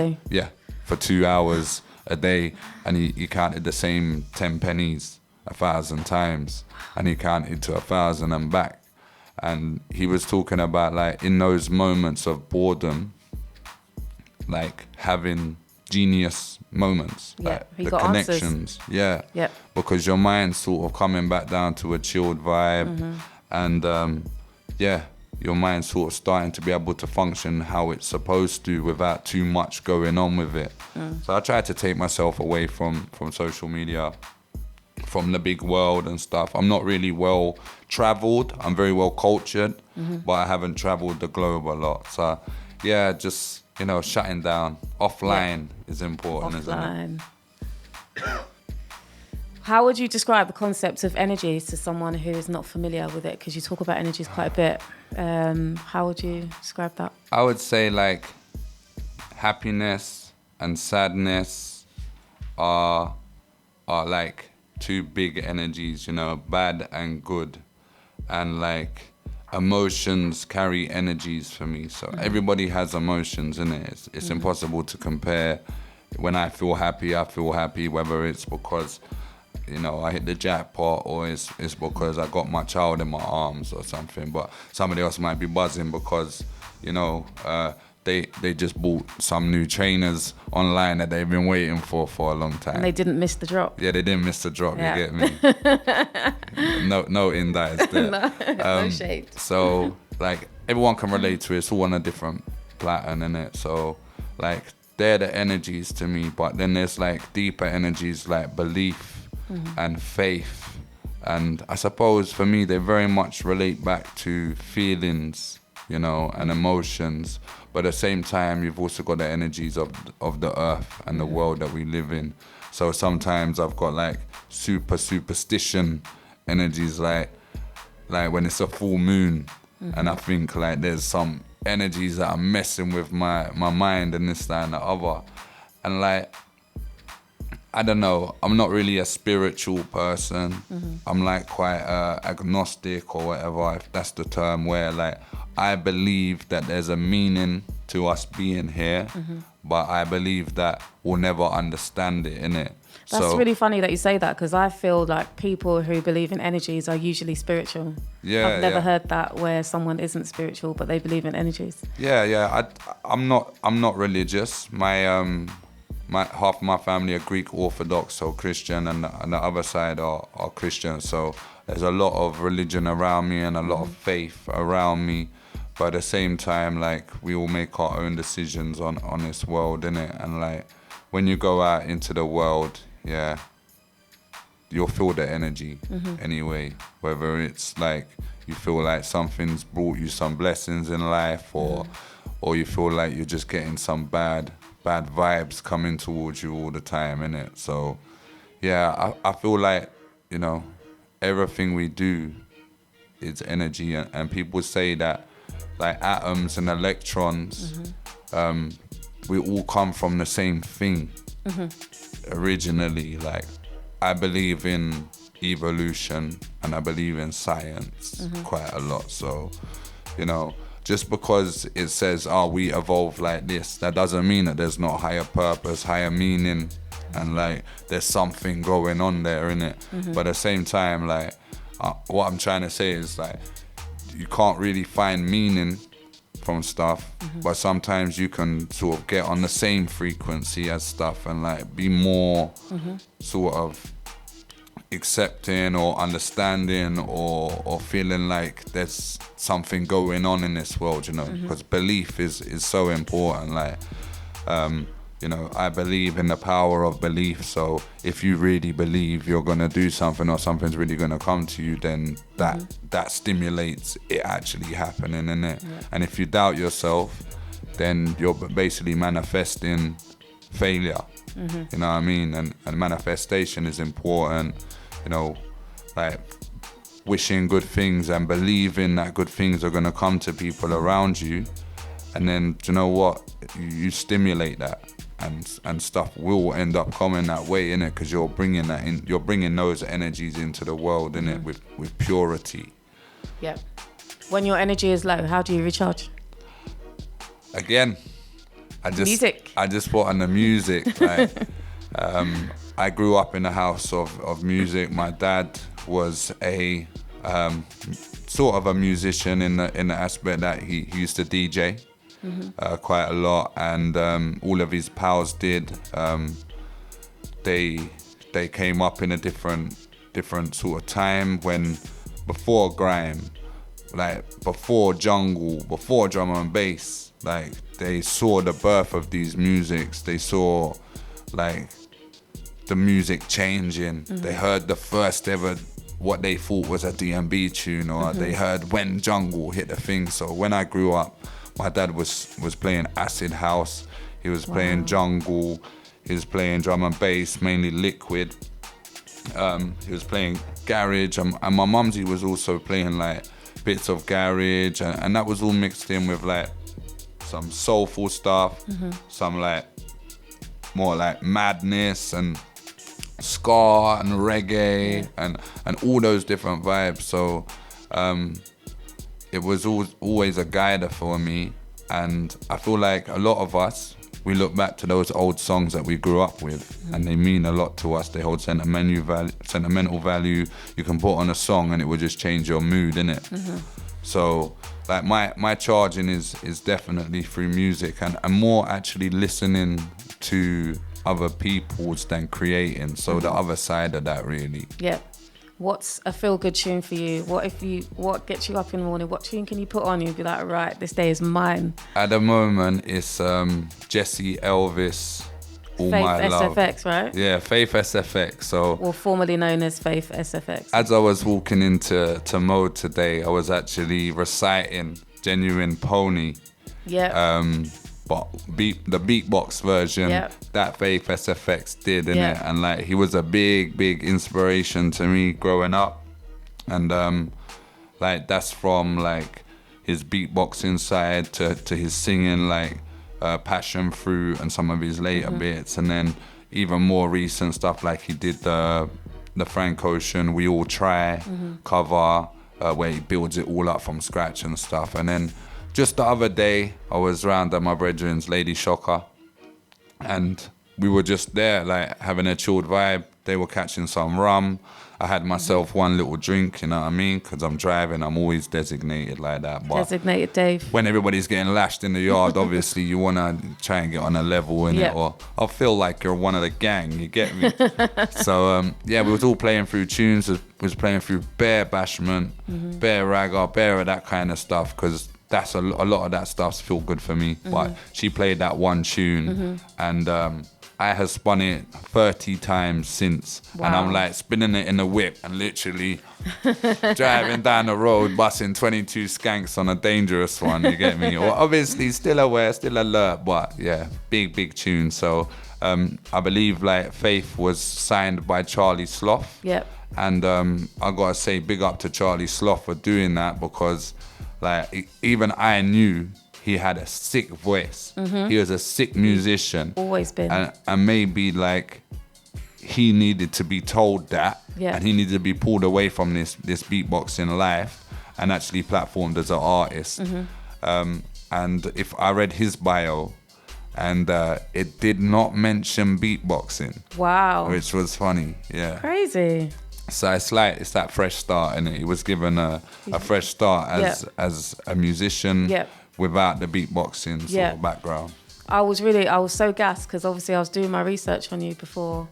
for 2 hours a day, and he counted the same 10 pennies 1,000 times, and he counted to 1,000 and back. And he was talking about like in those moments of boredom, like having genius moments, like the connections, because your mind's sort of coming back down to a chilled vibe, and your mind's sort of starting to be able to function how it's supposed to without too much going on with it. So I try to take myself away from social media, from the big world and stuff. I'm not really well traveled. I'm very well cultured, but I haven't traveled the globe a lot. So yeah, just, you know, shutting down. Offline is important, isn't it? How would you describe the concept of energies to someone who is not familiar with it? Because you talk about energies quite a bit. How would you describe that? I would say like happiness and sadness are like two big energies, you know, bad and good. And like emotions carry energies for me. So everybody has emotions in it. It's impossible to compare. When I feel happy, whether it's because, you know, I hit the jackpot or it's because I got my child in my arms or something. But somebody else might be buzzing because, you know, they just bought some new trainers online that they've been waiting for a long time. And they didn't miss the drop. Yeah, they didn't miss the drop, you get me? No indirects there. No shade. So, like, everyone can relate to it. It's all on a different pattern, innit? So, like, they're the energies to me. But then there's, like, deeper energies like belief and faith And I suppose for me, they very much relate back to feelings, you know, and emotions. But at the same time, you've also got the energies of the earth and the world that we live in. So sometimes I've got like superstition energies, like when it's a full moon, and I think like there's some energies that are messing with my mind and this, that, and the other. And like, I don't know, I'm not really a spiritual person. I'm like quite agnostic or whatever, if that's the term, where like I believe that there's a meaning to us being here, but I believe that we'll never understand it, innit? That's really funny that you say that, because I feel like people who believe in energies are usually spiritual. Yeah, I've never heard that where someone isn't spiritual but they believe in energies. I'm not religious. My half of my family are Greek Orthodox, so Christian, and the other side are Christian. So there's a lot of religion around me and a lot of faith around me. But at the same time, like, we all make our own decisions on this world, innit? And like, when you go out into the world, yeah, you'll feel the energy anyway. Whether it's like you feel like something's brought you some blessings in life, or you feel like you're just getting some bad vibes coming towards you all the time, innit? So yeah, I feel like, you know, everything we do is energy, and people say that like atoms and electrons, we all come from the same thing originally. Like, I believe in evolution and I believe in science quite a lot. So, you know, just because it says, oh, we evolved like this, that doesn't mean that there's not higher purpose, higher meaning, and like there's something going on there, innit? But at the same time, like, what I'm trying to say is like, you can't really find meaning from stuff, but sometimes you can sort of get on the same frequency as stuff and like be more sort of accepting or understanding or feeling like there's something going on in this world, you know, because belief is so important. Like, you know, I believe in the power of belief. So if you really believe you're going to do something or something's really going to come to you, then that stimulates it actually happening, innit? Yeah. And if you doubt yourself, then you're basically manifesting failure. You know what I mean? And manifestation is important, you know, like wishing good things and believing that good things are going to come to people around you. And then, do you know what? You stimulate that. And stuff will end up coming that way, innit? Because you're bringing that in, you're bringing those energies into the world, innit? With purity. Yeah. When your energy is low, how do you recharge? Again, music. I just put on the music. Like, I grew up in a house of music. My dad was a sort of a musician in the aspect that he used to DJ. Quite a lot, and all of his pals did. They came up in a different sort of time, when before grime, like before jungle, before drum and bass, like they saw the birth of these musics. They saw like the music changing. They heard the first ever what they thought was a D&B tune, or they heard when jungle hit the thing. So when I grew up, my dad was playing acid house, he was playing jungle, he was playing drum and bass, mainly liquid. He was playing garage, and my mumsy was also playing like bits of garage, and that was all mixed in with like some soulful stuff, some like more like madness and ska and reggae, and all those different vibes. So it was always a guide for me, and I feel like a lot of us, we look back to those old songs that we grew up with, and they mean a lot to us. They hold sentimental value. You can put on a song and it will just change your mood, innit? So like my charging is definitely through music, and more actually listening to other people's than creating. So the other side of that, really. Yeah. What's a feel-good tune for you? What gets you up in the morning? What tune can you put on? You'd be like, right, this day is mine. At the moment, it's Jesse Elvis, all Faith my love. SFX, right? Yeah, Faith SFX. So, or formerly known as Faith SFX. as I was walking into mode today, I was actually reciting Genuine Pony. Yeah. But the beatbox version that Faith SFX did, innit? And like he was a big inspiration to me growing up. And like that's from like his beatboxing side to his singing, like Passion Fruit and some of his later bits, and then even more recent stuff like he did the Frank Ocean We All Try cover, where he builds it all up from scratch and stuff. And then just the other day I was round at my brethren's Lady Shocker, and we were just there like having a chilled vibe. They were catching some rum. I had myself one little drink, you know what I mean? Because I'm driving, I'm always designated like that. But designated Dave. when everybody's getting lashed in the yard, obviously you want to try and get on a level in it, or I'll feel like you're one of the gang, you get me? So, we was all playing through tunes, we was playing through bare bashment, bare ragga, bare of that kind of stuff, because that's a lot of that stuff's feel good for me. But she played that one tune, and I have spun it 30 times since. Wow. And I'm like spinning it in the whip and literally driving down the road, busting 22 skanks on a dangerous one, you get me? Well, obviously still aware, still alert, but yeah, big tune. So I believe like Faith was signed by Charlie Sloth. Yep. And I gotta say big up to Charlie Sloth for doing that, because like even I knew he had a sick voice. He was a sick musician. Always been. And maybe like he needed to be told that, and he needed to be pulled away from this beatboxing life and actually platformed as an artist. And if I read his bio, and it did not mention beatboxing. Wow. Which was funny, yeah. Crazy. So it's that fresh start, and he was given a fresh start as a musician. Without the beatboxing sort of background. I was so gassed, because obviously I was doing my research on you before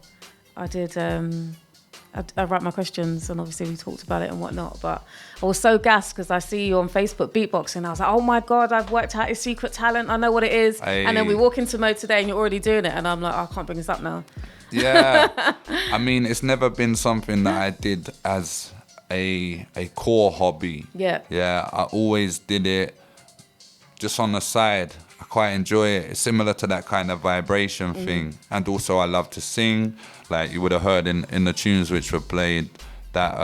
I did, I write my questions, and obviously we talked about it and whatnot, but I was so gassed because I see you on Facebook beatboxing. I was like, oh my God, I've worked out his secret talent, I know what it is. And then we walk into mode today and you're already doing it, and I'm like, I can't bring this up now. Yeah, I mean, it's never been something that I did as a core hobby. Yeah, I always did it just on the side. I quite enjoy it. It's similar to that kind of vibration thing. And also I love to sing. Like you would have heard in the tunes which were played that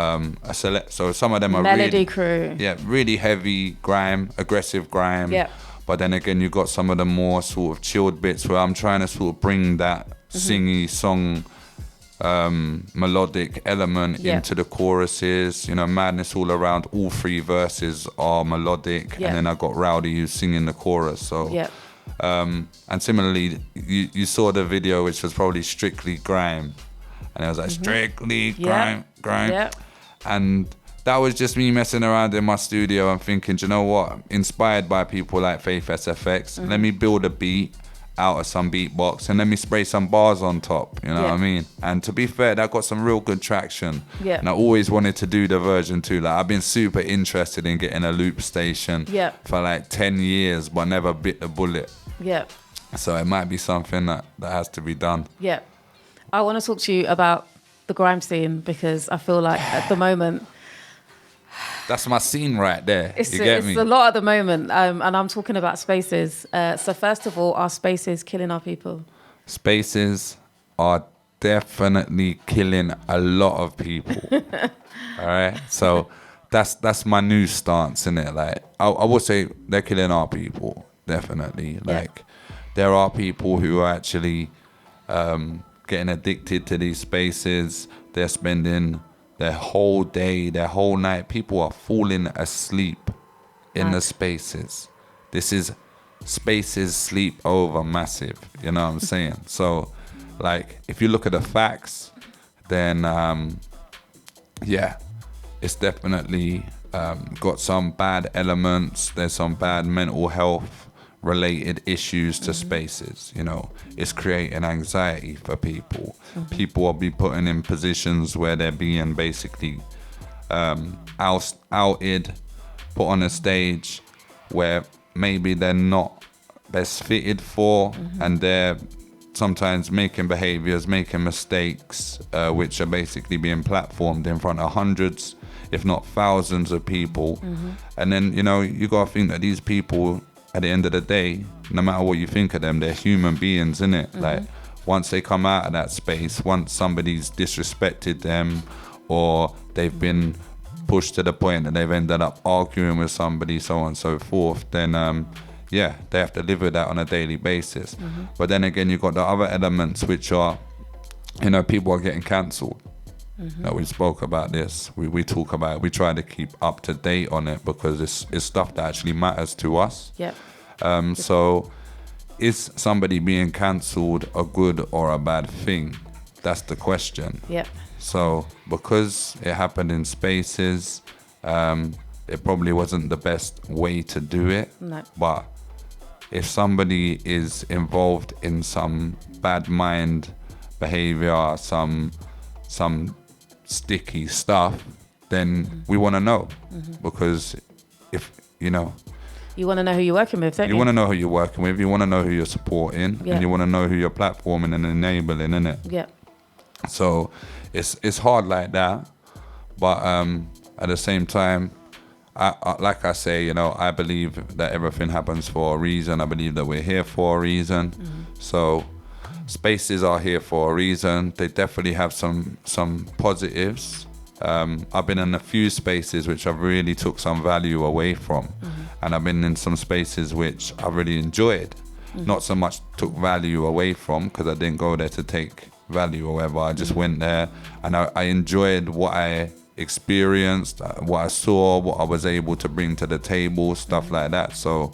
so some of them are Melody Crew. Yeah, really heavy grime, aggressive grime. Yeah. But then again, you've got some of the more sort of chilled bits where I'm trying to sort of bring that singy song melodic element into the choruses, you know, madness all around. All three verses are melodic, and then I got Rowdy who's singing the chorus. So, and similarly, you saw the video, which was probably strictly grime, and it was like strictly grime, and that was just me messing around in my studio and thinking, do you know what? Inspired by people like Faith SFX, let me build a beat out of some beatbox and let me spray some bars on top, you know what I mean? And to be fair, that got some real good traction. And I always wanted to do the version too. Like I've been super interested in getting a loop station for like 10 years, but never bit the bullet. So it might be something that has to be done. I want to talk to you about the grime scene, because I feel like at the moment, that's my scene right there. It's a lot at the moment, and I'm talking about spaces. So first of all, are spaces killing our people? Spaces are definitely killing a lot of people. All right, so that's my new stance, innit? Like I would say they're killing our people, definitely. Like there are people who are actually getting addicted to these spaces. They're spending their whole day, their whole night. People are falling asleep in the spaces. This is spaces sleep over massive, you know what I'm saying? So, like, if you look at the facts, then, it's definitely got some bad elements. There's some bad mental health related issues to spaces, you know. It's creating anxiety for people. People will be put in positions where they're being basically outed, put on a stage where maybe they're not best fitted for, and they're sometimes making behaviors, making mistakes, which are basically being platformed in front of hundreds, if not thousands of people. And then, you know, you got to think that these people, at the end of the day, no matter what you think of them, they're human beings, innit? Like, once they come out of that space, once somebody's disrespected them, or they've been pushed to the point that they've ended up arguing with somebody, so on and so forth, then yeah, they have to live with that on a daily basis. But then again, you've got the other elements, which are, you know, people are getting cancelled. We spoke about this. We talk about it. We try to keep up to date on it because it's stuff that actually matters to us. Yep. So is somebody being cancelled a good or a bad thing? That's the question. Yep. So because it happened in spaces, it probably wasn't the best way to do it. No. But if somebody is involved in some bad mind behavior, some sticky stuff, then we want to know. Because if, you know, you want to know who you're working with, don't you? You want to know who you're working with, you want to know who you're supporting, and you want to know who you're platforming and enabling, innit? Yeah. So it's hard like that, but at the same time, I like I say, you know, I believe that everything happens for a reason. I believe that we're here for a reason. So spaces are here for a reason. They definitely have some positives. I've been in a few spaces which I've really took some value away from, and I've been in some spaces which I really enjoyed. Not so much took value away from, because I didn't go there to take value or whatever. I just went there and I enjoyed what I experienced, what I saw, what I was able to bring to the table, stuff like that. So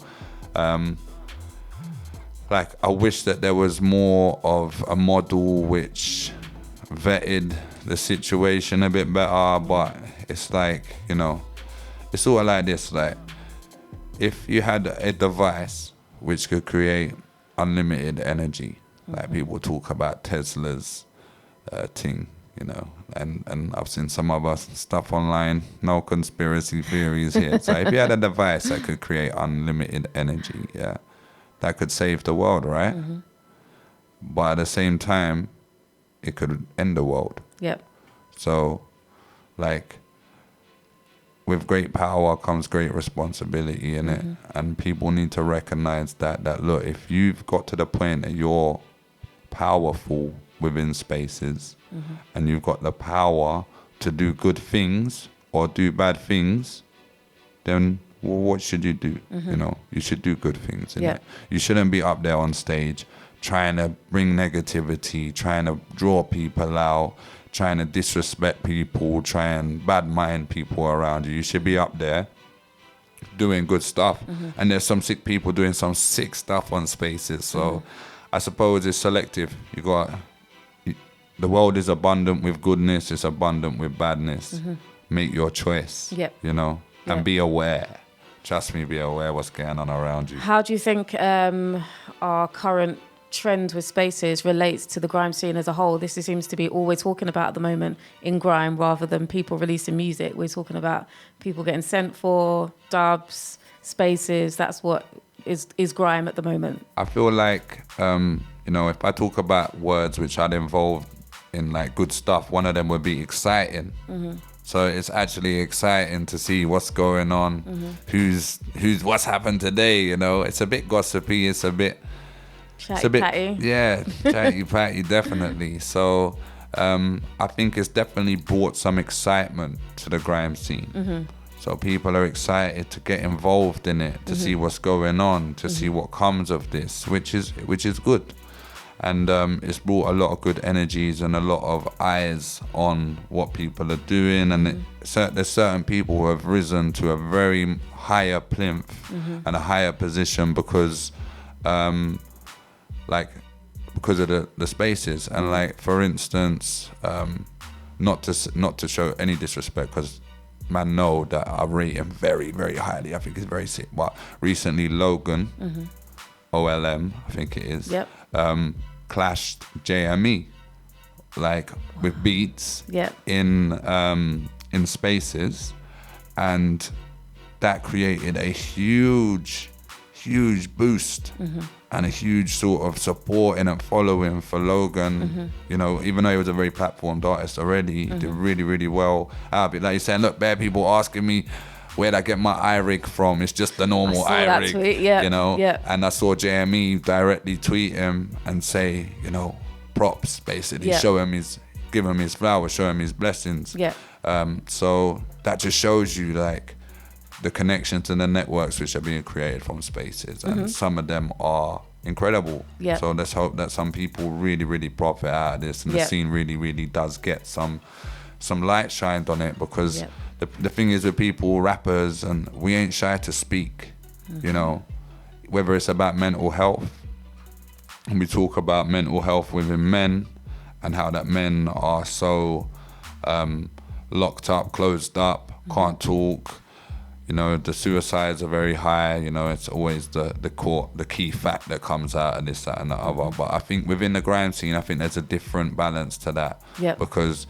like, I wish that there was more of a model which vetted the situation a bit better, but it's like, you know, it's sort of like this, like, if you had a device which could create unlimited energy, like people talk about Tesla's thing, you know, and I've seen some other stuff online, no conspiracy theories here. So if you had a device that could create unlimited energy, yeah, that could save the world, right? But at the same time, it could end the world. Yep. So, like, with great power comes great responsibility, innit? And people need to recognize that look, if you've got to the point that you're powerful within spaces, and you've got the power to do good things or do bad things, then what should you do? You know, you should do good things. Innit? You shouldn't be up there on stage trying to bring negativity, trying to draw people out, trying to disrespect people, try and bad mind people around you. You should be up there doing good stuff. And there's some sick people doing some sick stuff on spaces. So I suppose it's selective. You got, the world is abundant with goodness, it's abundant with badness. Make your choice, you know, and be aware. Trust me, be aware what's going on around you. How do you think our current trend with spaces relates to the grime scene as a whole? This seems to be all we're talking about at the moment in grime, rather than people releasing music. We're talking about people getting sent for, dubs, spaces. That's what is grime at the moment. I feel like, you know, if I talk about words which I'd involved in, like, good stuff, one of them would be exciting. So it's actually exciting to see what's going on, who's what's happened today, you know. It's a bit gossipy, it's a bit Chatty-patty. Yeah, chatty-patty, definitely. So I think it's definitely brought some excitement to the grime scene. So people are excited to get involved in it, to see what's going on, to see what comes of this, which is good. And it's brought a lot of good energies and a lot of eyes on what people are doing. And there's certain people who have risen to a very higher plinth and a higher position because because of the spaces. And, like, for instance, not to show any disrespect, because man know that I rate him very, very highly. I think he's very sick. But recently Logan, OLM, I think it is, clashed JME, like, with beats in spaces, and that created a huge huge boost and a huge sort of support and following for Logan. You know, even though he was a very platformed artist already, he did really, really well. I'll be like you're saying, look, bare people asking me where'd I get my iRig from? It's just the normal iRig, tweet, yeah, you know. yeah. And I saw JME directly tweet him and say, you know, props, basically, give him his flowers, show him his blessings. Yeah. So that just shows you like the connections and the networks which are being created from spaces, and some of them are incredible. Yeah. So let's hope that some people really, really profit out of this, and the scene really, really does get some light shined on it, because the thing is with people, rappers, and we ain't shy to speak, you know, whether it's about mental health, and we talk about mental health within men and how that men are so locked up, closed up, can't talk. You know, the suicides are very high. You know, it's always the key fact that comes out of this, that, and the other. But I think within the grime scene, I think there's a different balance to that. Because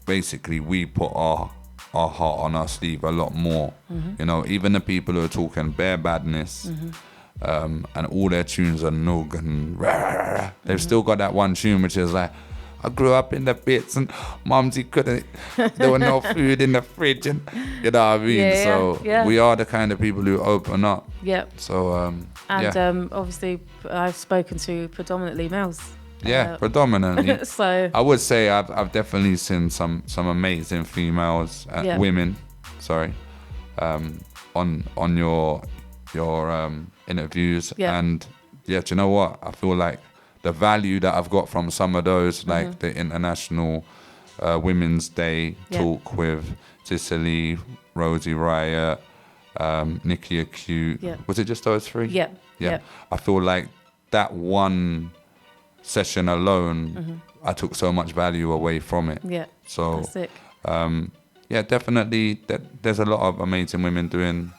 basically we put our heart on our sleeve a lot more. You know, even the people who are talking bare badness, and all their tunes are noog and rah, rah, rah, they've still got that one tune which is like, I grew up in the bits and mumsy couldn't, there were no food in the fridge, and you know what I mean? We are the kind of people who open up. So obviously I've spoken to predominantly males. Predominantly. So I would say I've definitely seen some amazing females, women, sorry, on your interviews, and do you know what? I feel like the value that I've got from some of those, like the International Women's Day talk with Cicely, Rosie Riot, Nikki Acute. Was it just those three? Yeah. I feel like that one session alone, I took so much value away from it. So, that's sick. Definitely there's a lot of amazing women doing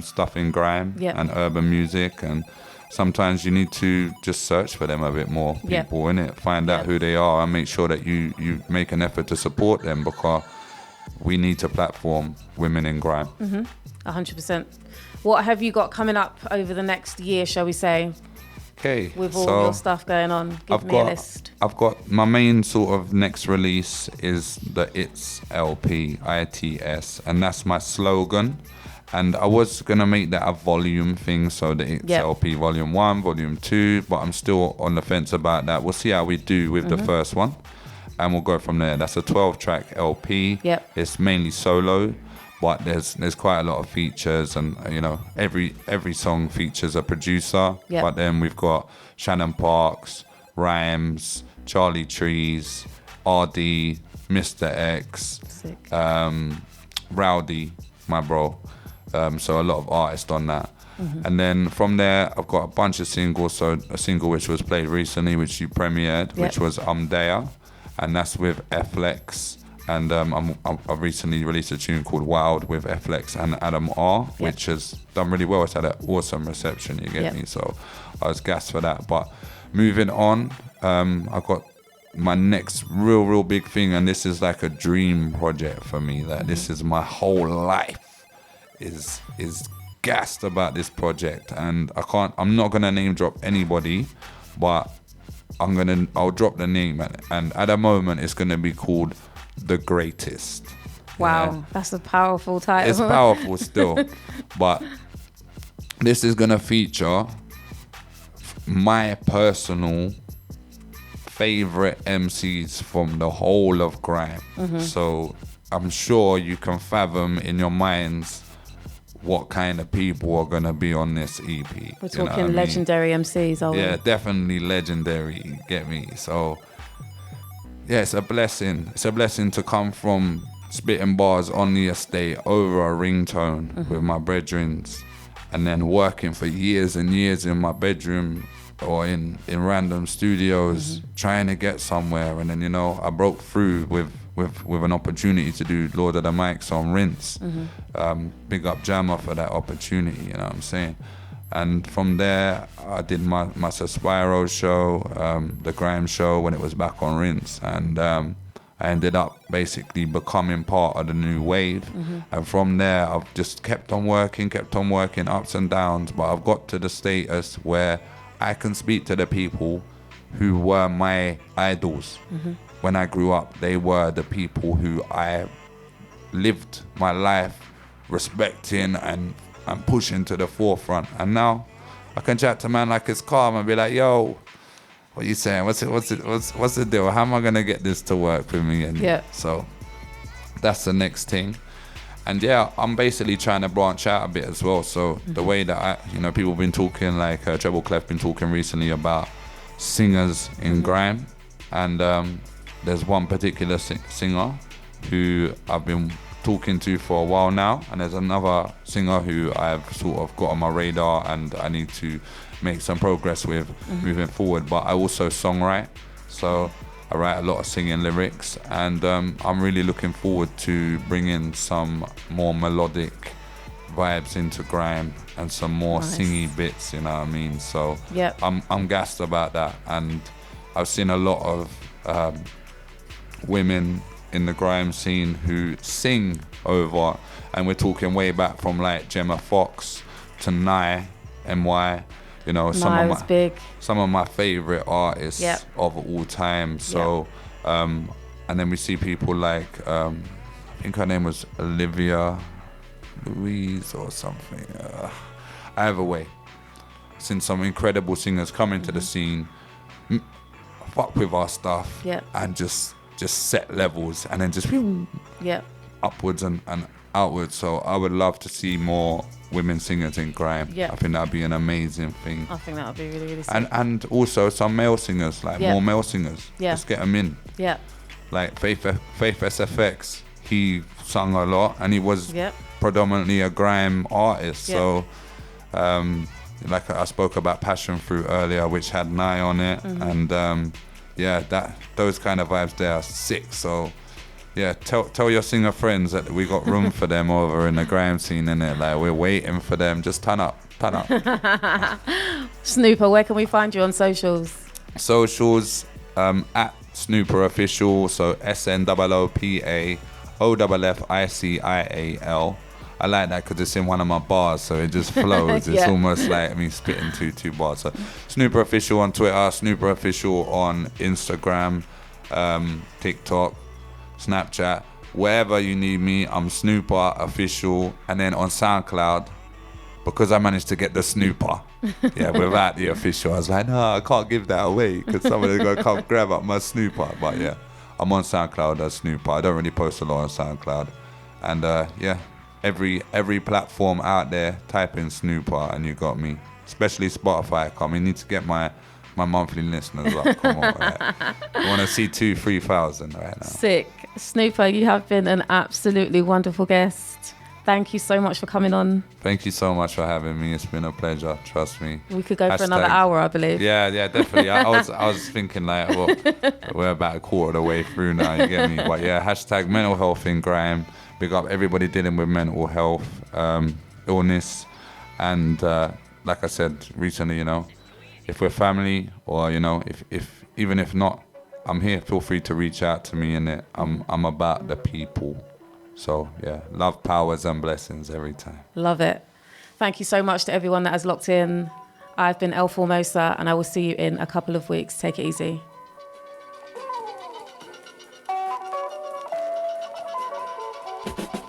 stuff in grime and urban music, and sometimes you need to just search for them a bit more, people, innit? Find out who they are and make sure that you make an effort to support them, because we need to platform women in grime. 100%. What have you got coming up over the next year, shall we say? Okay. With all your stuff going on, give me a list. I've got my main sort of next release is the It's LP, ITS, and that's my slogan. And I was going to make that a volume thing, so the It's LP Volume 1, Volume 2, but I'm still on the fence about that. We'll see how we do with the first one, and we'll go from there. That's a 12-track LP. It's mainly solo, but there's quite a lot of features, and you know, every song features a producer. But then we've got Shannon Parks, Rhymes, Charlie Trees, RD, Mr. X, Rowdy, my bro. So a lot of artists on that. And then from there, I've got a bunch of singles. So a single which was played recently, which you premiered, which was There, and that's with FLX. And I've recently released a tune called Wild with FLX and Adam R, which has done really well. It's had an awesome reception, you get me? So I was gassed for that. But moving on, I've got my next real big thing, and this is like a dream project for me. That this is my whole life is gassed about this project, and I'm not gonna name drop anybody, but I'll drop the name, and at the moment it's gonna be called The Greatest. Wow, that's a powerful title. It's powerful still, but this is gonna feature my personal favorite MCs from the whole of grime. So I'm sure you can fathom in your minds what kind of people are going to be on this EP. We're talking legendary MCs, are we? Yeah, definitely legendary, you get me? So, yeah, it's a blessing. It's a blessing to come from spitting bars on the estate over a ringtone with my brethrens, and then working for years and years in my bedroom or in random studios trying to get somewhere. And then, you know, I broke through with an opportunity to do Lord of the Mics on Rinse. Big up Jammer for that opportunity, you know what I'm saying? And from there, I did my Suspiro show, the Grime show when it was back on Rinse. And I ended up basically becoming part of the new wave. And from there, I've just kept on working, ups and downs. But I've got to the status where I can speak to the people who were my idols. When I grew up, they were the people who I lived my life respecting and pushing to the forefront. And now I can chat to man like it's calm and be like, yo, what you saying? What's the deal? How am I gonna get this to work for me? And so that's the next thing. And yeah, I'm basically trying to branch out a bit as well. So the way that people have been talking, like Treble Clef been talking recently about singers in grime, and there's one particular singer who I've been talking to for a while now, and there's another singer who I've sort of got on my radar and I need to make some progress with moving forward. But I also songwrite, so I write a lot of singing lyrics, and I'm really looking forward to bringing some more melodic vibes into grime and some more singy bits, you know what I mean? So I'm gassed about that, and I've seen a lot of women in the grime scene who sing over, and we're talking way back from like Gemma Fox to NY, you know, some of my favorite artists of all time. So and then we see people like I think her name was Olivia Louise or something. Either way, seen some incredible singers come into the scene, fuck with our stuff, and just set levels, and then just upwards and outwards. So I would love to see more women singers in grime. I think that'd be an amazing thing. I think that would be really, really sick. And also some male singers, like more male singers. Just get them in. Like Faith SFX, he sung a lot, and he was predominantly a grime artist. So like I spoke about Passion Fruit earlier, which had Nye on it, and those kind of vibes there are sick. So tell your singer friends that we got room for them over in the grime scene, innit? Like, we're waiting for them. Just turn up. Snoopa, where can we find you on socials? Socials, at Snoopa Official, so SNOOPA I like that because it's in one of my bars, so it just flows. It's almost like me spitting two bars. So Snoopa Official on Twitter, Snoopa Official on Instagram, TikTok, Snapchat, wherever you need me, I'm Snoopa Official. And then on SoundCloud, because I managed to get the Snoopa, without the official, I was like, no, I can't give that away because somebody's gonna come grab up my Snoopa. But I'm on SoundCloud as Snoopa. I don't really post a lot on SoundCloud, and every platform out there, type in Snoopa and you got me. Especially Spotify. We need to get my monthly listeners up. Come on, right? I want to see 2,000-3,000 right now. Sick. Snoopa, you have been an absolutely wonderful guest. Thank you so much for coming on. Thank you so much for having me. It's been a pleasure. Trust me. We could go for another hour, I believe. Yeah, definitely. I was thinking like, well, we're about a quarter of the way through now. You get me? But hashtag mental health in grime. Big up everybody dealing with mental health, illness, and like I said recently, if we're family, or if even if not, I'm here. Feel free to reach out to me, and I'm about the people. So love, powers, and blessings every time. Love it. Thank you so much to everyone that has locked in. I've been El Formosa, and I will see you in a couple of weeks. Take it easy.